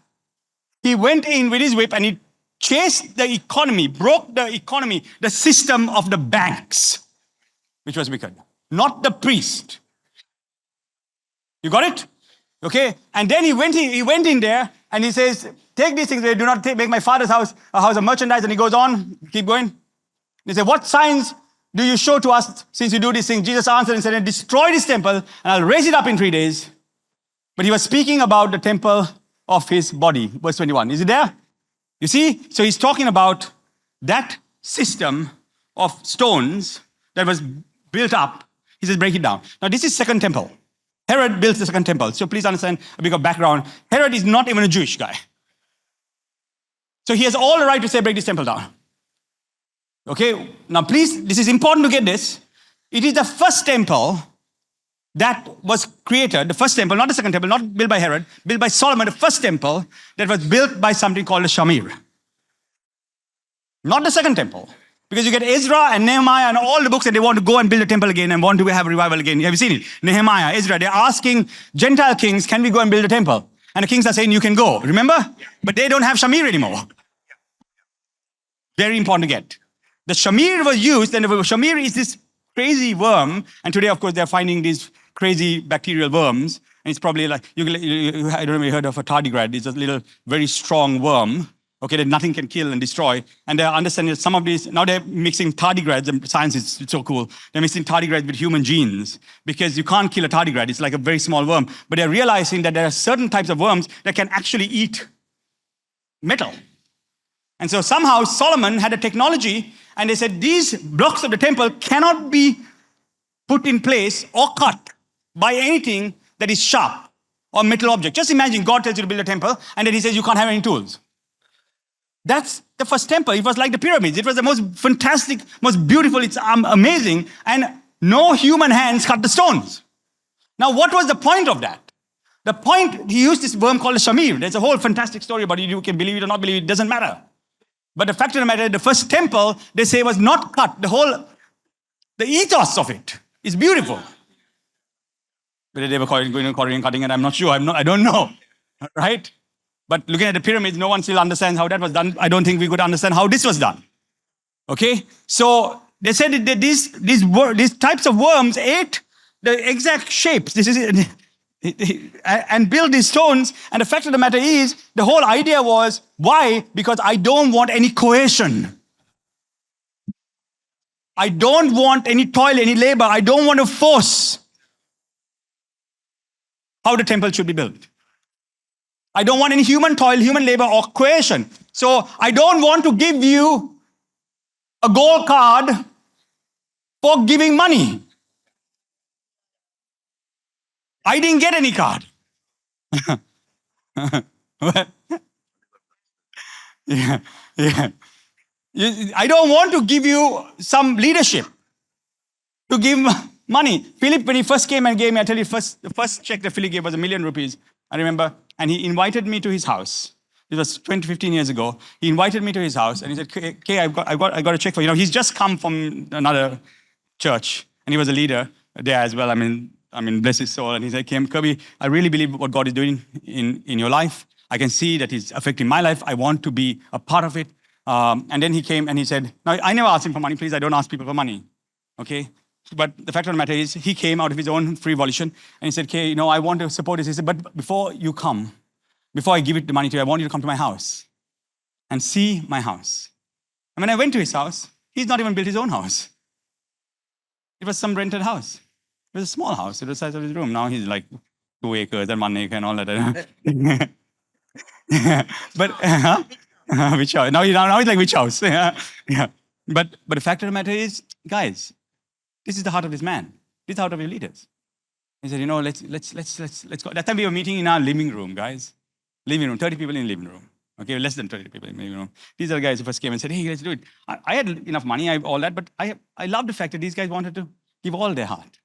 [SPEAKER 1] he went in with his whip and he chased the economy, broke the economy, the system of the banks, which was wicked. Not the priest. You got it? Okay? And then he went in there and he says, take these things away, do not make my father's house a house of merchandise. And he goes on, keep going. He said, what signs do you show to us since you do these things? Jesus answered and said, destroy this temple and I'll raise it up in 3 days. But he was speaking about the temple of his body. Verse 21. Is it there? You see? So he's talking about that system of stones that was built up. He says, break it down. Now this is second temple. Herod built the second temple. So please understand a bit of background. Herod is not even a Jewish guy. So he has all the right to say, break this temple down. Okay, now please, this is important to get this. It is the first temple that was created, the first temple, not the second temple, not built by Herod, built by Solomon, the first temple that was built by something called a Shamir. Not the second temple. Because you get Ezra and Nehemiah and all the books that they want to go and build a temple again and want to have a revival again. Have you seen it? Nehemiah, Ezra, they're asking Gentile kings, can we go and build a temple? And the kings are saying, you can go. Remember? But they don't have Shamir anymore. Very important to get. The Shamir was used, and the Shamir is this crazy worm. And today, of course, they're finding these crazy bacterial worms. And it's probably like, I don't know if you heard of a tardigrade. It's a little, very strong worm, okay, that nothing can kill and destroy. And they're understanding that some of these, now they're mixing tardigrades, and science is so cool. They're mixing tardigrades with human genes because you can't kill a tardigrade. It's like a very small worm. But they're realizing that there are certain types of worms that can actually eat metal. And so somehow Solomon had a technology, and they said these blocks of the temple cannot be put in place or cut by anything that is sharp or metal object. Just imagine God tells you to build a temple, and then he says you can't have any tools. That's the first temple. It was like the pyramids. It was the most fantastic, most beautiful, it's amazing, and no human hands cut the stones. Now, what was the point of that? The point, he used this worm called a Shamir. There's a whole fantastic story about it. You can believe it or not believe it, it doesn't matter. But the fact of the matter, the first temple, they say, was not cut. The ethos of it is beautiful. Whether they were going and cutting it, I'm not sure. I don't know. Right? But looking at the pyramids, no one still understands how that was done. I don't think we could understand how this was done. Okay? So they said that these types of worms ate the exact shapes. This is and build these stones. And the fact of the matter is, the whole idea was, why? Because I don't want any coercion. I don't want any toil, any labor. I don't want to force how the temple should be built. I don't want any human toil, human labor, or coercion. So I don't want to give you a gold card for giving money. I didn't get any card. Yeah. I don't want to give you some leadership to give money. Philip, when he first came and gave me, I tell you, the first check that Philip gave was $1 million, I remember, and he invited me to his house. It was 15 years ago. He invited me to his house, and he said, "Okay, I got a check for you." He's just come from another church, and he was a leader there as well. I mean, bless his soul. And he said, Kirby, I really believe what God is doing in your life. I can see that it's affecting my life. I want to be a part of it. And then he came and he said, now, I never asked him for money. Please, I don't ask people for money. Okay? But the fact of the matter is, he came out of his own free volition and he said, okay, I want to support this. He said, but before you come, before I give it the money to you, I want you to come to my house and see my house. And when I went to his house, he's not even built his own house. It was some rented house. It was a small house. It was the size of his room. Now he's like 2 acres and 1 acre and all that. But which house? Now he's like, which house? Yeah. But the fact of the matter is, guys, this is the heart of this man. This is the heart of your leaders. He said, let's go. That time we were meeting in our living room, guys. Living room, 30 people in the living room. Okay, less than 30 people in the living room. These are the guys who first came and said, hey, let's do it. I had enough money, all that, but I love the fact that these guys wanted to give all their heart.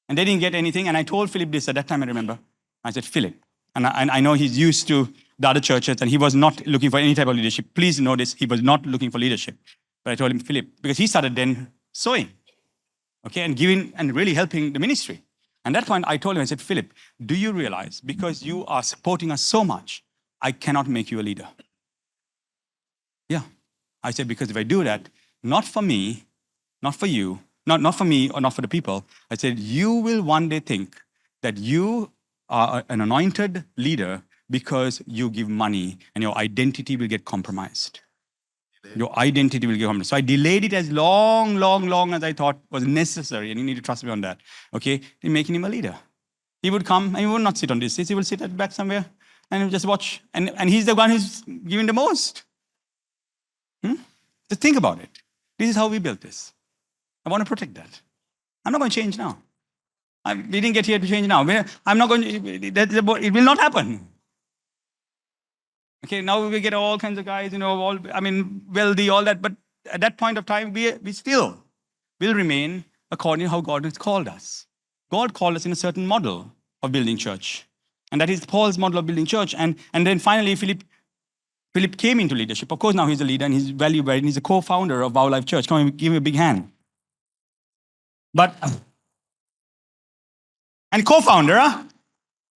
[SPEAKER 1] And they didn't get anything. And I told Philip this at that time, I remember. I said, Philip, and I know he's used to the other churches and he was not looking for any type of leadership. Please know this, he was not looking for leadership. But I told him, Philip, because he started then sowing, okay, and giving and really helping the ministry. And at that point, I told him, I said, Philip, do you realize because you are supporting us so much, I cannot make you a leader? Yeah. I said, because if I do that, not for me, not for you, not for me or not for the people, I said, you will one day think that you are an anointed leader because you give money and your identity will get compromised. Your identity will get compromised. So I delayed it as long as I thought was necessary. And you need to trust me on that. Okay? In making him a leader. He would come and he would not sit on this seat. He would sit at the back somewhere and he would just watch. And he's the one who's giving the most. Just think about it. This is how we built this. I want to protect that. I'm not going to change now. We didn't get here to change now. I'm not going to, it will not happen. Okay, now we get all kinds of guys, wealthy, all that. But at that point of time, we still will remain according to how God has called us. God called us in a certain model of building church. And that is Paul's model of building church. And then finally, Philip came into leadership. Of course, now he's a leader and he's value-added and he's a co-founder of WOWLife Church. Come on, give him a big hand. And co-founder,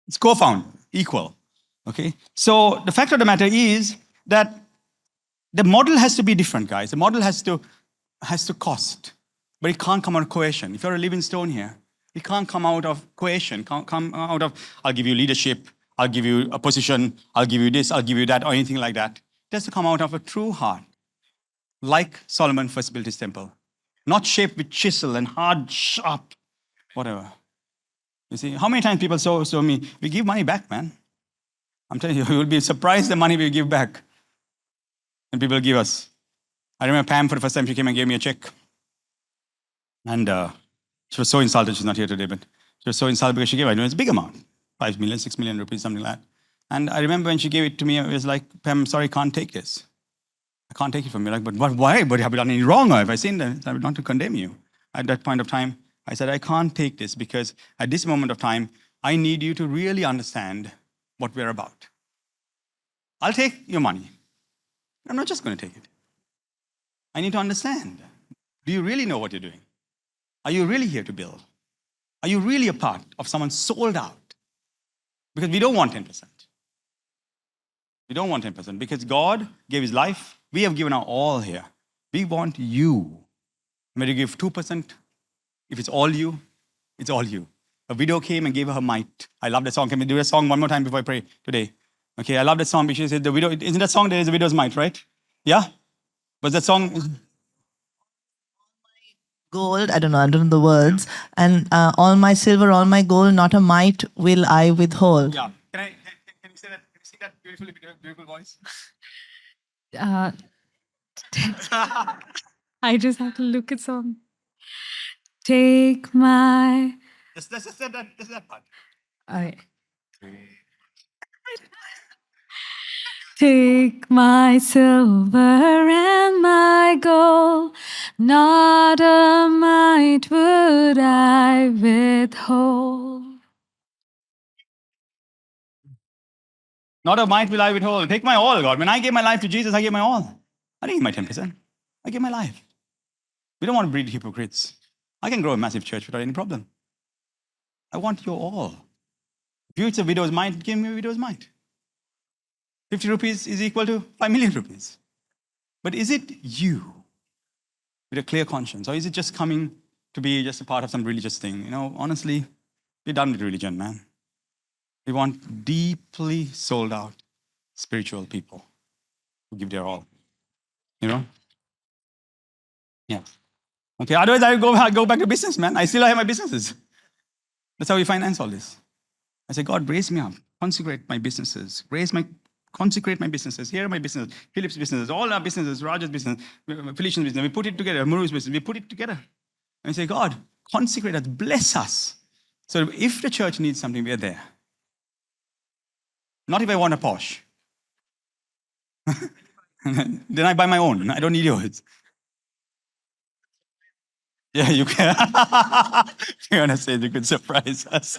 [SPEAKER 1] it's co-founder, equal. Okay? So the fact of the matter is that the model has to be different, guys. The model has to cost, but it can't come out of coercion. If you're a living stone here, it can't come out of coercion, can't come out of, I'll give you leadership, I'll give you a position, I'll give you this, I'll give you that, or anything like that. It has to come out of a true heart, like Solomon first built his temple. Not shaped with chisel and hard, sharp, whatever. You see, how many times people saw me, we give money back, man. I'm telling you, you will be surprised the money we give back. And people give us. I remember Pam, for the first time, she came and gave me a check. And she was so insulted, she's not here today, but she was so insulted because she gave, I know it's a big amount, 5 million, 6 million rupees, something like that. And I remember when she gave it to me, it was like, Pam, I'm sorry, I can't take this. I can't take it from you. Like, but why? But have you done anything wrong? Or have I sinned? I would not to condemn you. At that point of time, I said, I can't take this because at this moment of time, I need you to really understand what we're about. I'll take your money. I'm not just going to take it. I need to understand. Do you really know what you're doing? Are you really here to build? Are you really a part of someone sold out? Because we don't want 10%. We don't want 10% because God gave his life. We have given our all here. We want you. When you give 2%, if it's all you, it's all you. A widow came and gave her might. I love that song. Can we do a song one more time before I pray today? Okay, I love that song because she said the widow, isn't that song there is a widow's might, right? Yeah? Was that song?
[SPEAKER 3] Gold, I don't know the words. And all my silver, all my gold, not a mite will I withhold.
[SPEAKER 1] Yeah. Can you say that? Can you sing that beautiful voice?
[SPEAKER 4] I just have to look at some. Take my.
[SPEAKER 1] Just that part.
[SPEAKER 4] Okay. Take my silver and my gold, not a mite would I withhold.
[SPEAKER 1] Not a mite will I withhold. Take my all, God. When I gave my life to Jesus, I gave my all. I didn't give my 10%. I gave my life. We don't want to breed hypocrites. I can grow a massive church without any problem. I want your all. If you it's a widow's mite, give me a widow's mite. 50 rupees is equal to 5 million rupees. But is it you with a clear conscience? Or is it just coming to be just a part of some religious thing? You know, honestly, we're done with religion, man. We want deeply sold out spiritual people who give their all. You know? Yeah. Okay, otherwise I go back to business, man. I still have my businesses. That's how we finance all this. I say, God, raise me up. Consecrate my businesses. Consecrate my businesses. Here are my businesses. Philip's businesses. All our businesses. Raja's business. Felician's business. We put it together. Muru's business. We put it together. And we say, God, consecrate us. Bless us. So if the church needs something, we are there. Not if I want a Porsche. Then I buy my own. I don't need yours. Yeah, you can. You're going to say you could surprise us.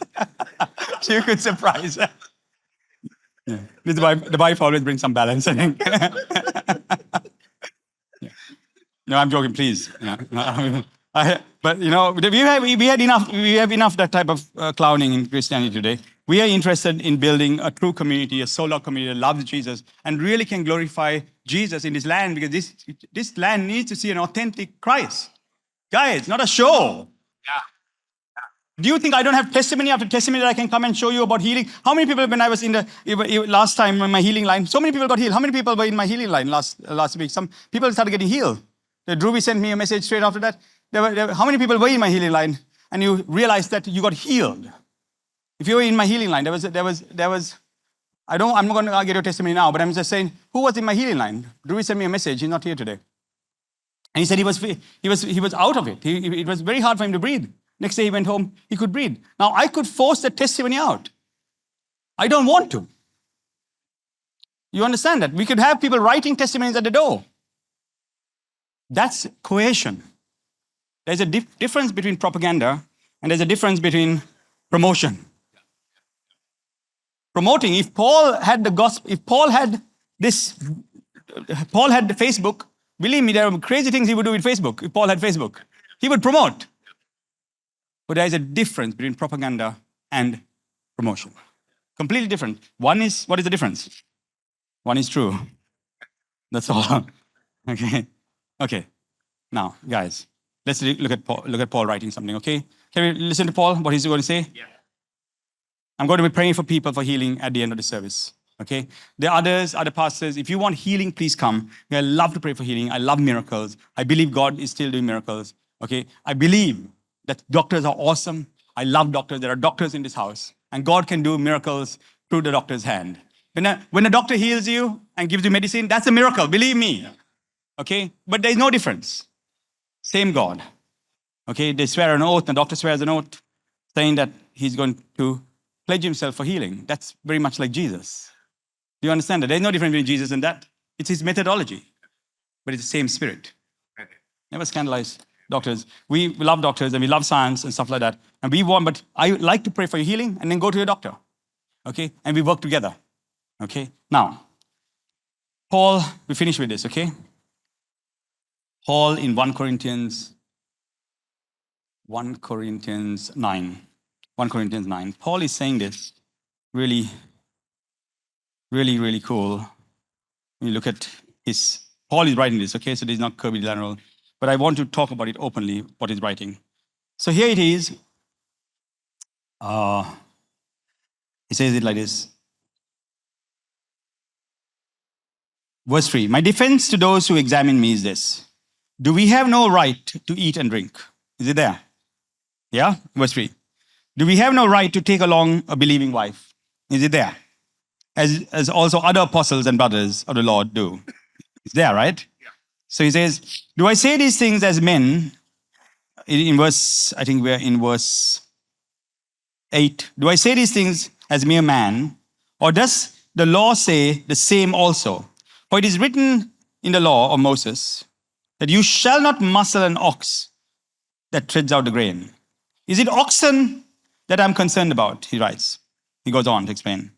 [SPEAKER 1] You could surprise us. Yeah. The wife always brings some balance, I think. Yeah. No, I'm joking, please. Yeah. But we have enough that type of clowning in Christianity today. We are interested in building a true community, a soul community that loves Jesus and really can glorify Jesus in this land, because this land needs to see an authentic Christ. Guys, not a show. Do you think I don't have testimony after testimony that I can come and show you about healing? How many people, when I was in the last time in my healing line, so many people got healed. How many people were in my healing line last week? Some people started getting healed. Druby sent me a message straight after that. How many people were in my healing line and you realized that you got healed? If you were in my healing line, I'm not going to get your testimony now, but I'm just saying, who was in my healing line? Druby sent me a message. He's not here today. And he said he was out of it. It was very hard for him to breathe. Next day he went home, he could breathe. Now I could force that testimony out. I don't want to. You understand that? We could have people writing testimonies at the door. That's coercion. There's a difference between propaganda and there's a difference between promotion. Promoting, if Paul had the gospel, if Paul had the Facebook, believe me, there are crazy things he would do with Facebook. If Paul had Facebook, he would promote. But there is a difference between propaganda and promotion. Completely different. What is the difference? One is true. That's all. Okay. Now, guys, let's look at Paul writing something, okay? Can we listen to Paul, what he's going to say? Yeah. I'm going to be praying for people for healing at the end of the service, okay? There are other pastors. If you want healing, please come. I love to pray for healing. I love miracles. I believe God is still doing miracles, okay? I believe that doctors are awesome. I love doctors. There are doctors in this house. And God can do miracles through the doctor's hand. When a doctor heals you and gives you medicine, that's a miracle, believe me. Okay? But there's no difference. Same God. Okay? They swear an oath, the doctor swears an oath, saying that he's going to pledge himself for healing. That's very much like Jesus. Do you understand that? There's no difference between Jesus and that. It's his methodology. But it's the same spirit. Never scandalize doctors. We love doctors and we love science and stuff like that. But I like to pray for your healing and then go to your doctor. Okay? And we work together. Okay? Now, Paul, we finish with this, okay? Paul in 1 Corinthians 9. Paul is saying this really, really, really cool. When you look at Paul is writing this, okay? So this is not Kirby de Lanerolle. But I want to talk about it openly, what he's writing. So here it is. He says it like this. Verse 3. My defense to those who examine me is this. Do we have no right to eat and drink? Is it there? Yeah? Verse 3. Do we have no right to take along a believing wife? Is it there? As also other apostles and brothers of the Lord do. It's there, right? So he says, do I say these things as men? I think we're in verse 8. Do I say these things as mere man? Or does the law say the same also? For it is written in the law of Moses that you shall not muzzle an ox that treads out the grain. Is it oxen that I'm concerned about? He writes. He goes on to explain.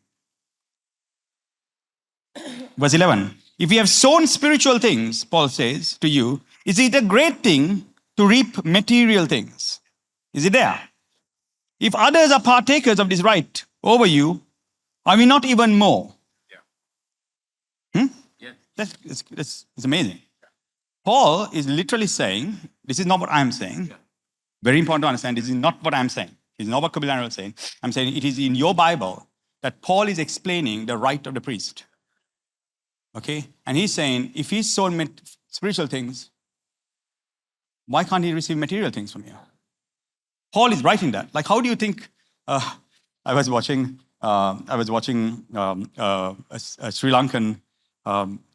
[SPEAKER 1] Verse 11. If we have sown spiritual things, Paul says to you, is it a great thing to reap material things? Is it there? If others are partakers of this right over you, are we not even more? Yeah. That's amazing. Paul is literally saying, this is not what I'm saying. Very important to understand, this is not what I'm saying. It's not what Kirby de Lanerolle is saying. I'm saying it is in your Bible that Paul is explaining the right of the priest. Okay? And he's saying, if he's sown spiritual things, why can't he receive material things from you? Paul is writing that. Like, how do you think? I was watching a Sri Lankan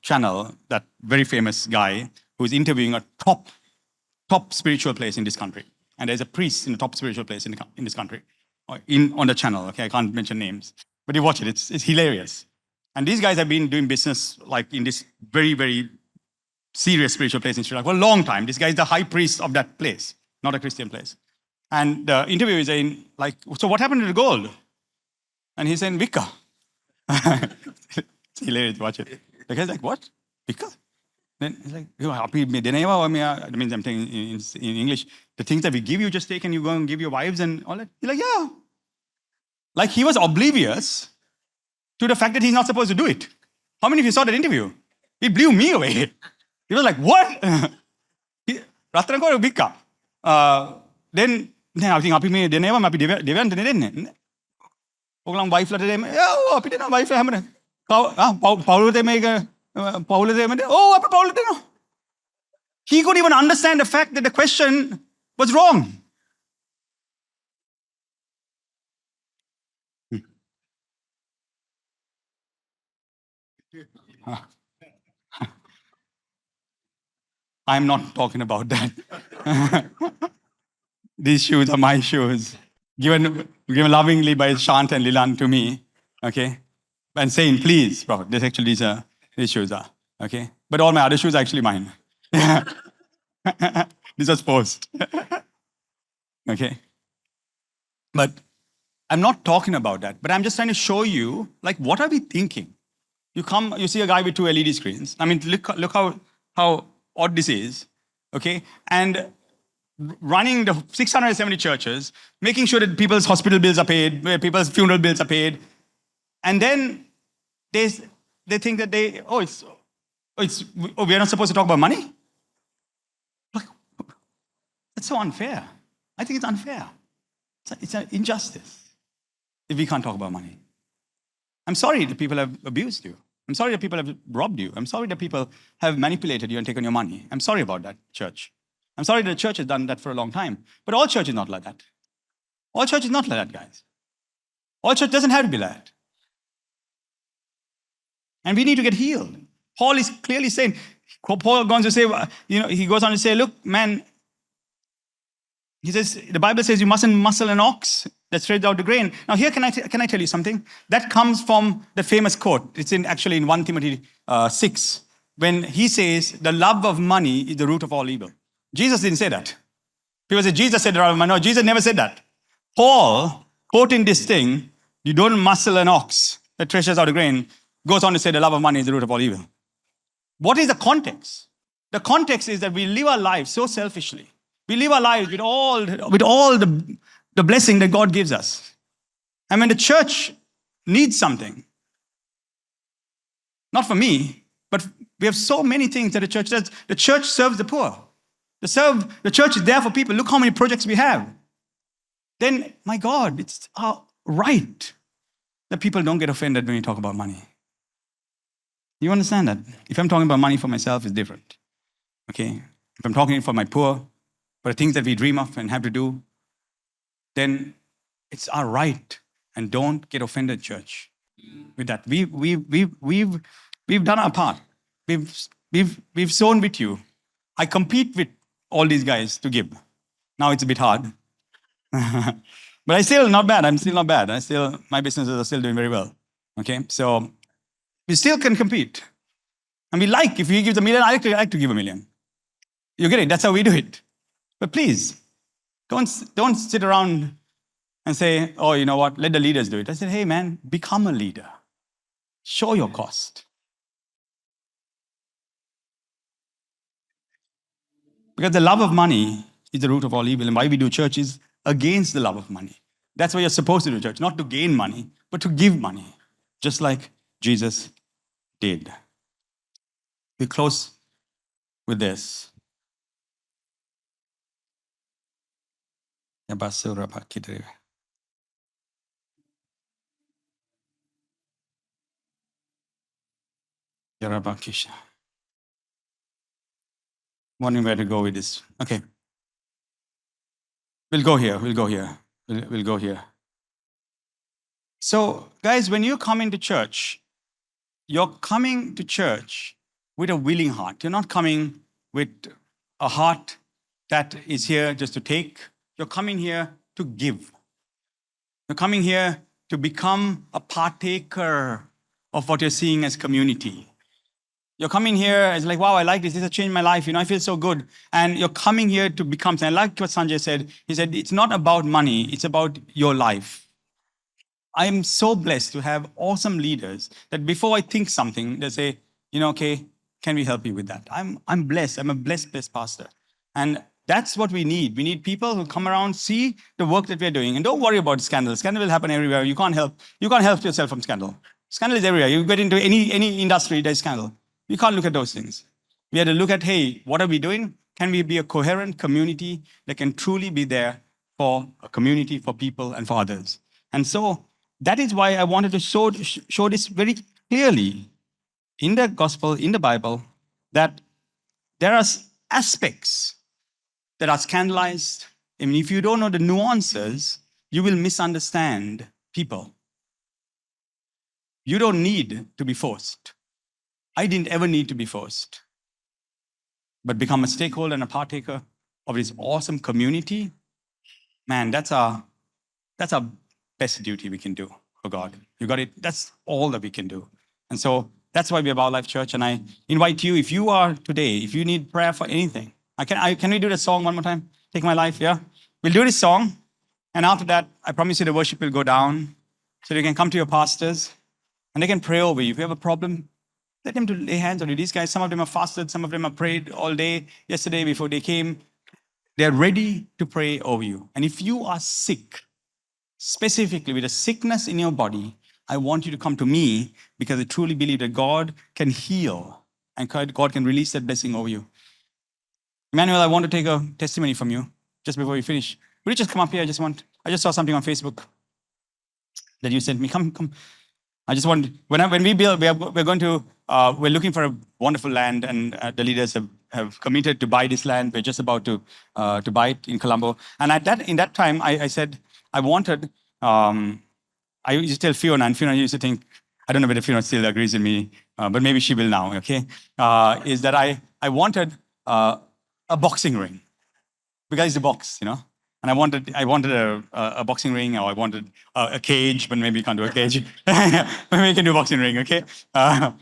[SPEAKER 1] channel, that very famous guy who's interviewing a top spiritual place in this country. And there's a priest in the top spiritual place in this country, on the channel. Okay, I can't mention names, but you watch it. It's hilarious. And these guys have been doing business like in this very, very serious spiritual place in Sri Lanka for a long time. This guy is the high priest of that place, not a Christian place. And the interviewer is saying, like, so what happened to the gold? And he's saying, Vika. It's hilarious, watch it. The guy's like, what? Vika? Then it's like, that means I'm saying in English, the things that we give you, just take and you go and give your wives and all that. He's like, yeah. Like he was oblivious to the fact that he's not supposed to do it. How many of you saw that interview? It blew me away. He was like, what? Ratranko bika. Then I think අපි මේ දෙනේවා අපි දෙවියන්ට දෙන්නේ. ඔගලන් wife ලට දෙන්නේ. ඔව් අපි දෙනවා wife හැමනේ. පවුලට මේක පවුලට දෙන්නේ. ඔව් අපි පවුලට දෙනවා. He couldn't even understand the fact that the question was wrong. I'm not talking about that. These shoes are my shoes, given lovingly by Shant and Lilan to me, okay? And saying, please, Prophet, these shoes are, okay? But all my other shoes are actually mine. This was post. Okay? But I'm not talking about that, but I'm just trying to show you, like, what are we thinking? You see a guy with 2 LED screens. I mean, look how odd this is, okay? And running the 670 churches, making sure that people's hospital bills are paid, people's funeral bills are paid, and then they think that we're not supposed to talk about money? Like, that's so unfair. I think it's unfair. It's an injustice if we can't talk about money. I'm sorry that people have abused you. I'm sorry that people have robbed you. I'm sorry that people have manipulated you and taken your money. I'm sorry about that, church. I'm sorry that the church has done that for a long time. But all church is not like that. All church is not like that, guys. All church doesn't have to be like that. And we need to get healed. Paul is clearly saying, Paul goes on to say, he goes on to say, look, man, he says, the Bible says you mustn't muscle an ox that spreads out the grain. Now here, can I tell you something? That comes from the famous quote. It's actually in 1 Timothy 6, when he says, the love of money is the root of all evil. Jesus didn't say that. People say, Jesus said the love of money. No, Jesus never said that. Paul, quoting this thing, you don't muscle an ox that treasures out the grain, goes on to say the love of money is the root of all evil. What is the context? The context is that we live our lives so selfishly. We live our lives with all the blessing that God gives us. And when the church needs something, not for me, but we have so many things that the church does. The church serves the poor. The church is there for people. Look how many projects we have. Then, my God, it's our right that people don't get offended when we talk about money. You understand that? If I'm talking about money for myself, it's different. Okay? If I'm talking for my poor, for the things that we dream of and have to do, then it's our right. And don't get offended, church, with that. We've done our part. We've sown with you. I compete with all these guys to give. Now it's a bit hard. But I'm still not bad. My businesses are still doing very well. Okay? So we still can compete. And if he gives $1 million, I like to give $1 million. You get it? That's how we do it. But please, don't sit around and say, oh, you know what? Let the leaders do it. I said, hey, man, become a leader. Show your cost. Because the love of money is the root of all evil. And why we do church is against the love of money. That's why you're supposed to do church. Not to gain money, but to give money. Just like Jesus did. We close with this. Wondering where to go with this. Okay. We'll go here. So, guys, when you come into church, you're coming to church with a willing heart. You're not coming with a heart that is here just to take. You're coming here to give. You're coming here to become a partaker of what you're seeing as community. You're coming here as like, wow, I like this. This has changed my life. I feel so good. And you're coming here to become something. I like what Sanjay said. He said, it's not about money. It's about your life. I am so blessed to have awesome leaders that before I think something, they say, okay, can we help you with that? I'm blessed. I'm a blessed pastor. And that's what we need. We need people who come around, see the work that we're doing, and don't worry about scandal. Scandal will happen everywhere. You can't help yourself from scandal. Scandal is everywhere. You get into any industry, there's scandal. You can't look at those things. We have to look at, hey, what are we doing? Can we be a coherent community that can truly be there for a community, for people, and for others? And so that is why I wanted to show this very clearly in the gospel, in the Bible, that there are aspects that are scandalized. I mean, if you don't know the nuances, you will misunderstand people. You don't need to be forced. I didn't ever need to be forced, but become a stakeholder and a partaker of this awesome community. Man, that's our best duty we can do for God. You got it? That's all that we can do. And so that's why we're WOWLife Church. And I invite you, if you are today, if you need prayer for anything, can we do the song one more time? Take my life, yeah? We'll do this song. And after that, I promise you the worship will go down. So you can come to your pastors and they can pray over you. If you have a problem, let them to lay hands on you. These guys, some of them have fasted, some of them have prayed all day yesterday before they came. They're ready to pray over you. And if you are sick, specifically with a sickness in your body, I want you to come to me because I truly believe that God can heal and God can release that blessing over you. Emmanuel, I want to take a testimony from you just before we finish. Will you just come up here? I just saw something on Facebook that you sent me. Come. I just want, when we build, we're looking for a wonderful land, and the leaders have committed to buy this land. We're just about to buy it in Colombo. And in that time, I said, I wanted, I used to tell Fiona, and Fiona used to think, I don't know whether Fiona still agrees with me, but maybe she will now, okay? Is that I wanted a boxing ring, because it's a box, you know? And I wanted a boxing ring, or I wanted a cage, but maybe you can't do a cage. Maybe you can do a boxing ring, okay? And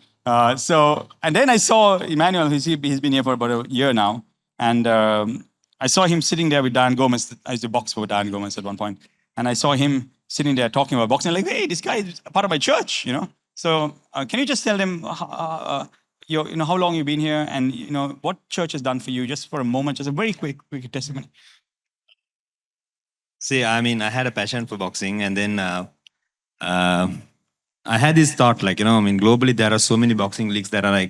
[SPEAKER 1] then I saw Emmanuel, he's been here for about a year now, and I saw him sitting there with Diane Gomez. I used to box for Diane Gomez at one point, and I saw him sitting there talking about boxing, like, hey, this guy is a part of my church, you know? So can you just tell them how long you've been here, and what church has done for you, just for a moment, just a very quick testimony.
[SPEAKER 5] See, I mean, I had a passion for boxing, and then I had this thought, globally there are so many boxing leagues that are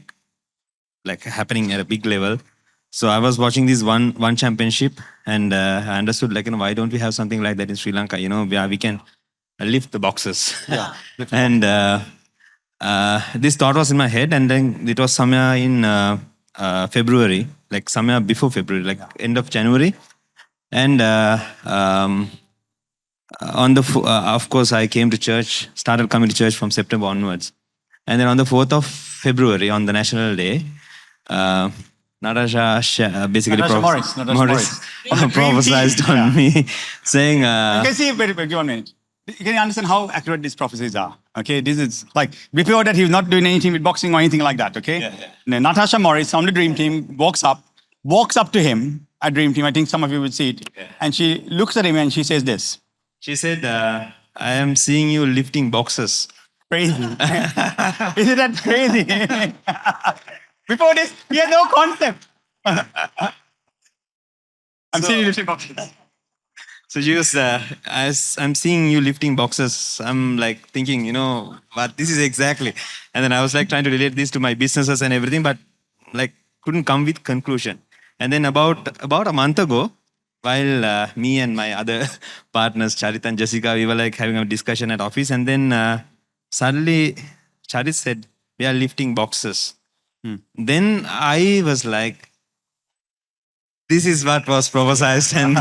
[SPEAKER 5] like happening at a big level. So I was watching this one championship, and I understood, why don't we have something like that in Sri Lanka? Where we can lift the boxes.
[SPEAKER 1] Yeah.
[SPEAKER 5] And this thought was in my head, and then it was somewhere in February, somewhere before February, end of January. And of course, I came to church, started coming to church from September onwards. And then on the 4th of February, on the National Day, Natasha
[SPEAKER 1] Morris
[SPEAKER 5] prophesied on me, saying...
[SPEAKER 1] you can see, wait, give 1 minute. You can understand how accurate these prophecies are. Okay, this is before that, he was not doing anything with boxing or anything like that, okay? Yeah. Then Natasha Morris from the Dream Team walks up to him at Dream Team. I think some of you would see it. Yeah. And she looks at him and she says this.
[SPEAKER 5] She said, I am seeing you lifting boxes.
[SPEAKER 1] Crazy. Isn't that crazy? Before this, he had no concept. I'm seeing you lifting boxes.
[SPEAKER 5] So she was, as I'm seeing you lifting boxes, I'm thinking, but this is exactly. And then I was trying to relate this to my businesses and everything, but couldn't come with conclusion. And then about a month ago, while me and my other partners, Charit and Jessica, we were having a discussion at office, and then suddenly Charit said, we are lifting boxes. Then I was this is what was prophesied, and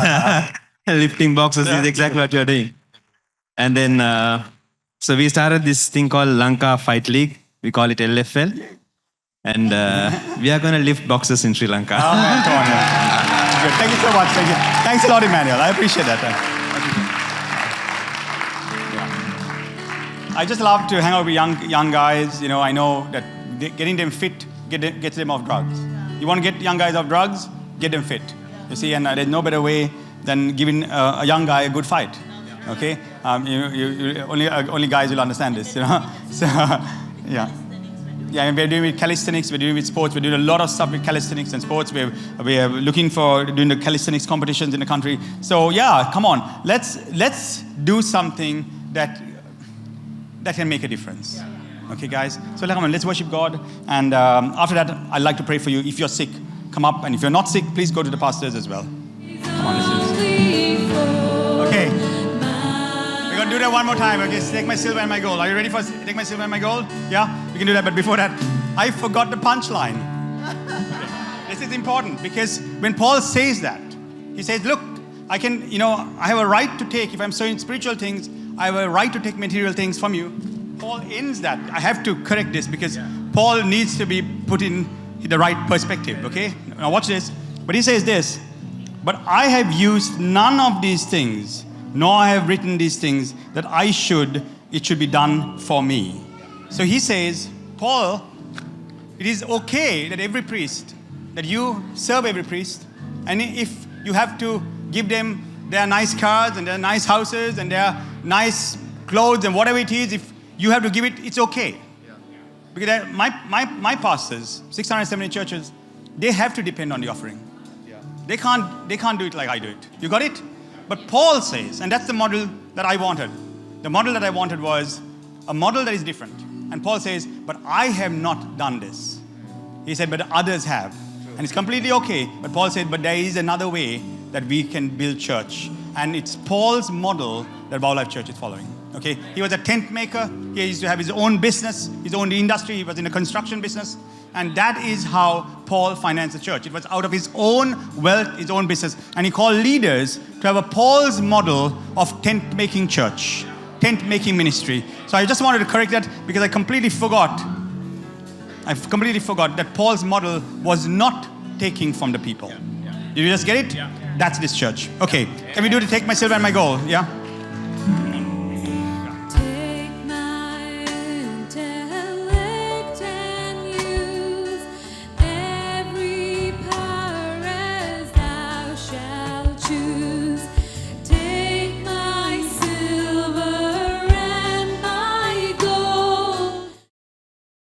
[SPEAKER 5] lifting boxes is exactly what you're doing. And then, so we started this thing called Lanka Fight League. We call it LFL. And we are going to lift boxes in Sri Lanka.
[SPEAKER 1] Oh, man, come on, man. Good. Thank you so much. Thank you. Thanks a lot, Emmanuel. I appreciate that. I just love to hang out with young guys. I know that getting them fit gets them off drugs. You want to get young guys off drugs? Get them fit. You see, and there's no better way than giving a young guy a good fight. Okay? Only guys will understand this, So, yeah. Yeah, we're doing with calisthenics, we're doing with sports, we're doing a lot of stuff with calisthenics and sports. We're looking for doing the calisthenics competitions in the country. So yeah, come on, let's do something that can make a difference. Okay, guys? So come on, let's worship God. And after that, I'd like to pray for you. If you're sick, come up. And if you're not sick, please go to the pastors as well. Come on, let's do this. Okay. We're going to do that one more time. Okay, so take my silver and my gold. Are you ready for take my silver and my gold? Yeah? We can do that. But before that, I forgot the punchline. This is important because when Paul says that, he says, look, I have a right to take, if I'm sowing spiritual things, I have a right to take material things from you. Paul ends that. I have to correct this because Paul needs to be put in the right perspective, okay? Now watch this. But he says this, but I have used none of these things, nor I have written these things that it should be done for me. So he says, Paul, it is okay that that you serve every priest, and if you have to give them their nice cars and their nice houses and their nice clothes and whatever it is, if you have to give it, it's okay. Because my pastors, 670 churches, they have to depend on the offering. They can't do it like I do it. You got it? But Paul says, and that's the model that I wanted. The model that I wanted was a model that is different. And Paul says, but I have not done this. He said, but others have. And it's completely okay. But Paul said, but there is another way that we can build church. And it's Paul's model that WOWLife Church is following. Okay? He was a tent maker. He used to have his own business, his own industry. He was in a construction business. And that is how Paul financed the church. It was out of his own wealth, his own business. And he called leaders to have a Paul's model of tent-making church, tent-making ministry. So I just wanted to correct that because I completely forgot that Paul's model was not taking from the people. Did you just get it? That's this church. Okay. Can we do the take my silver and my gold? Yeah?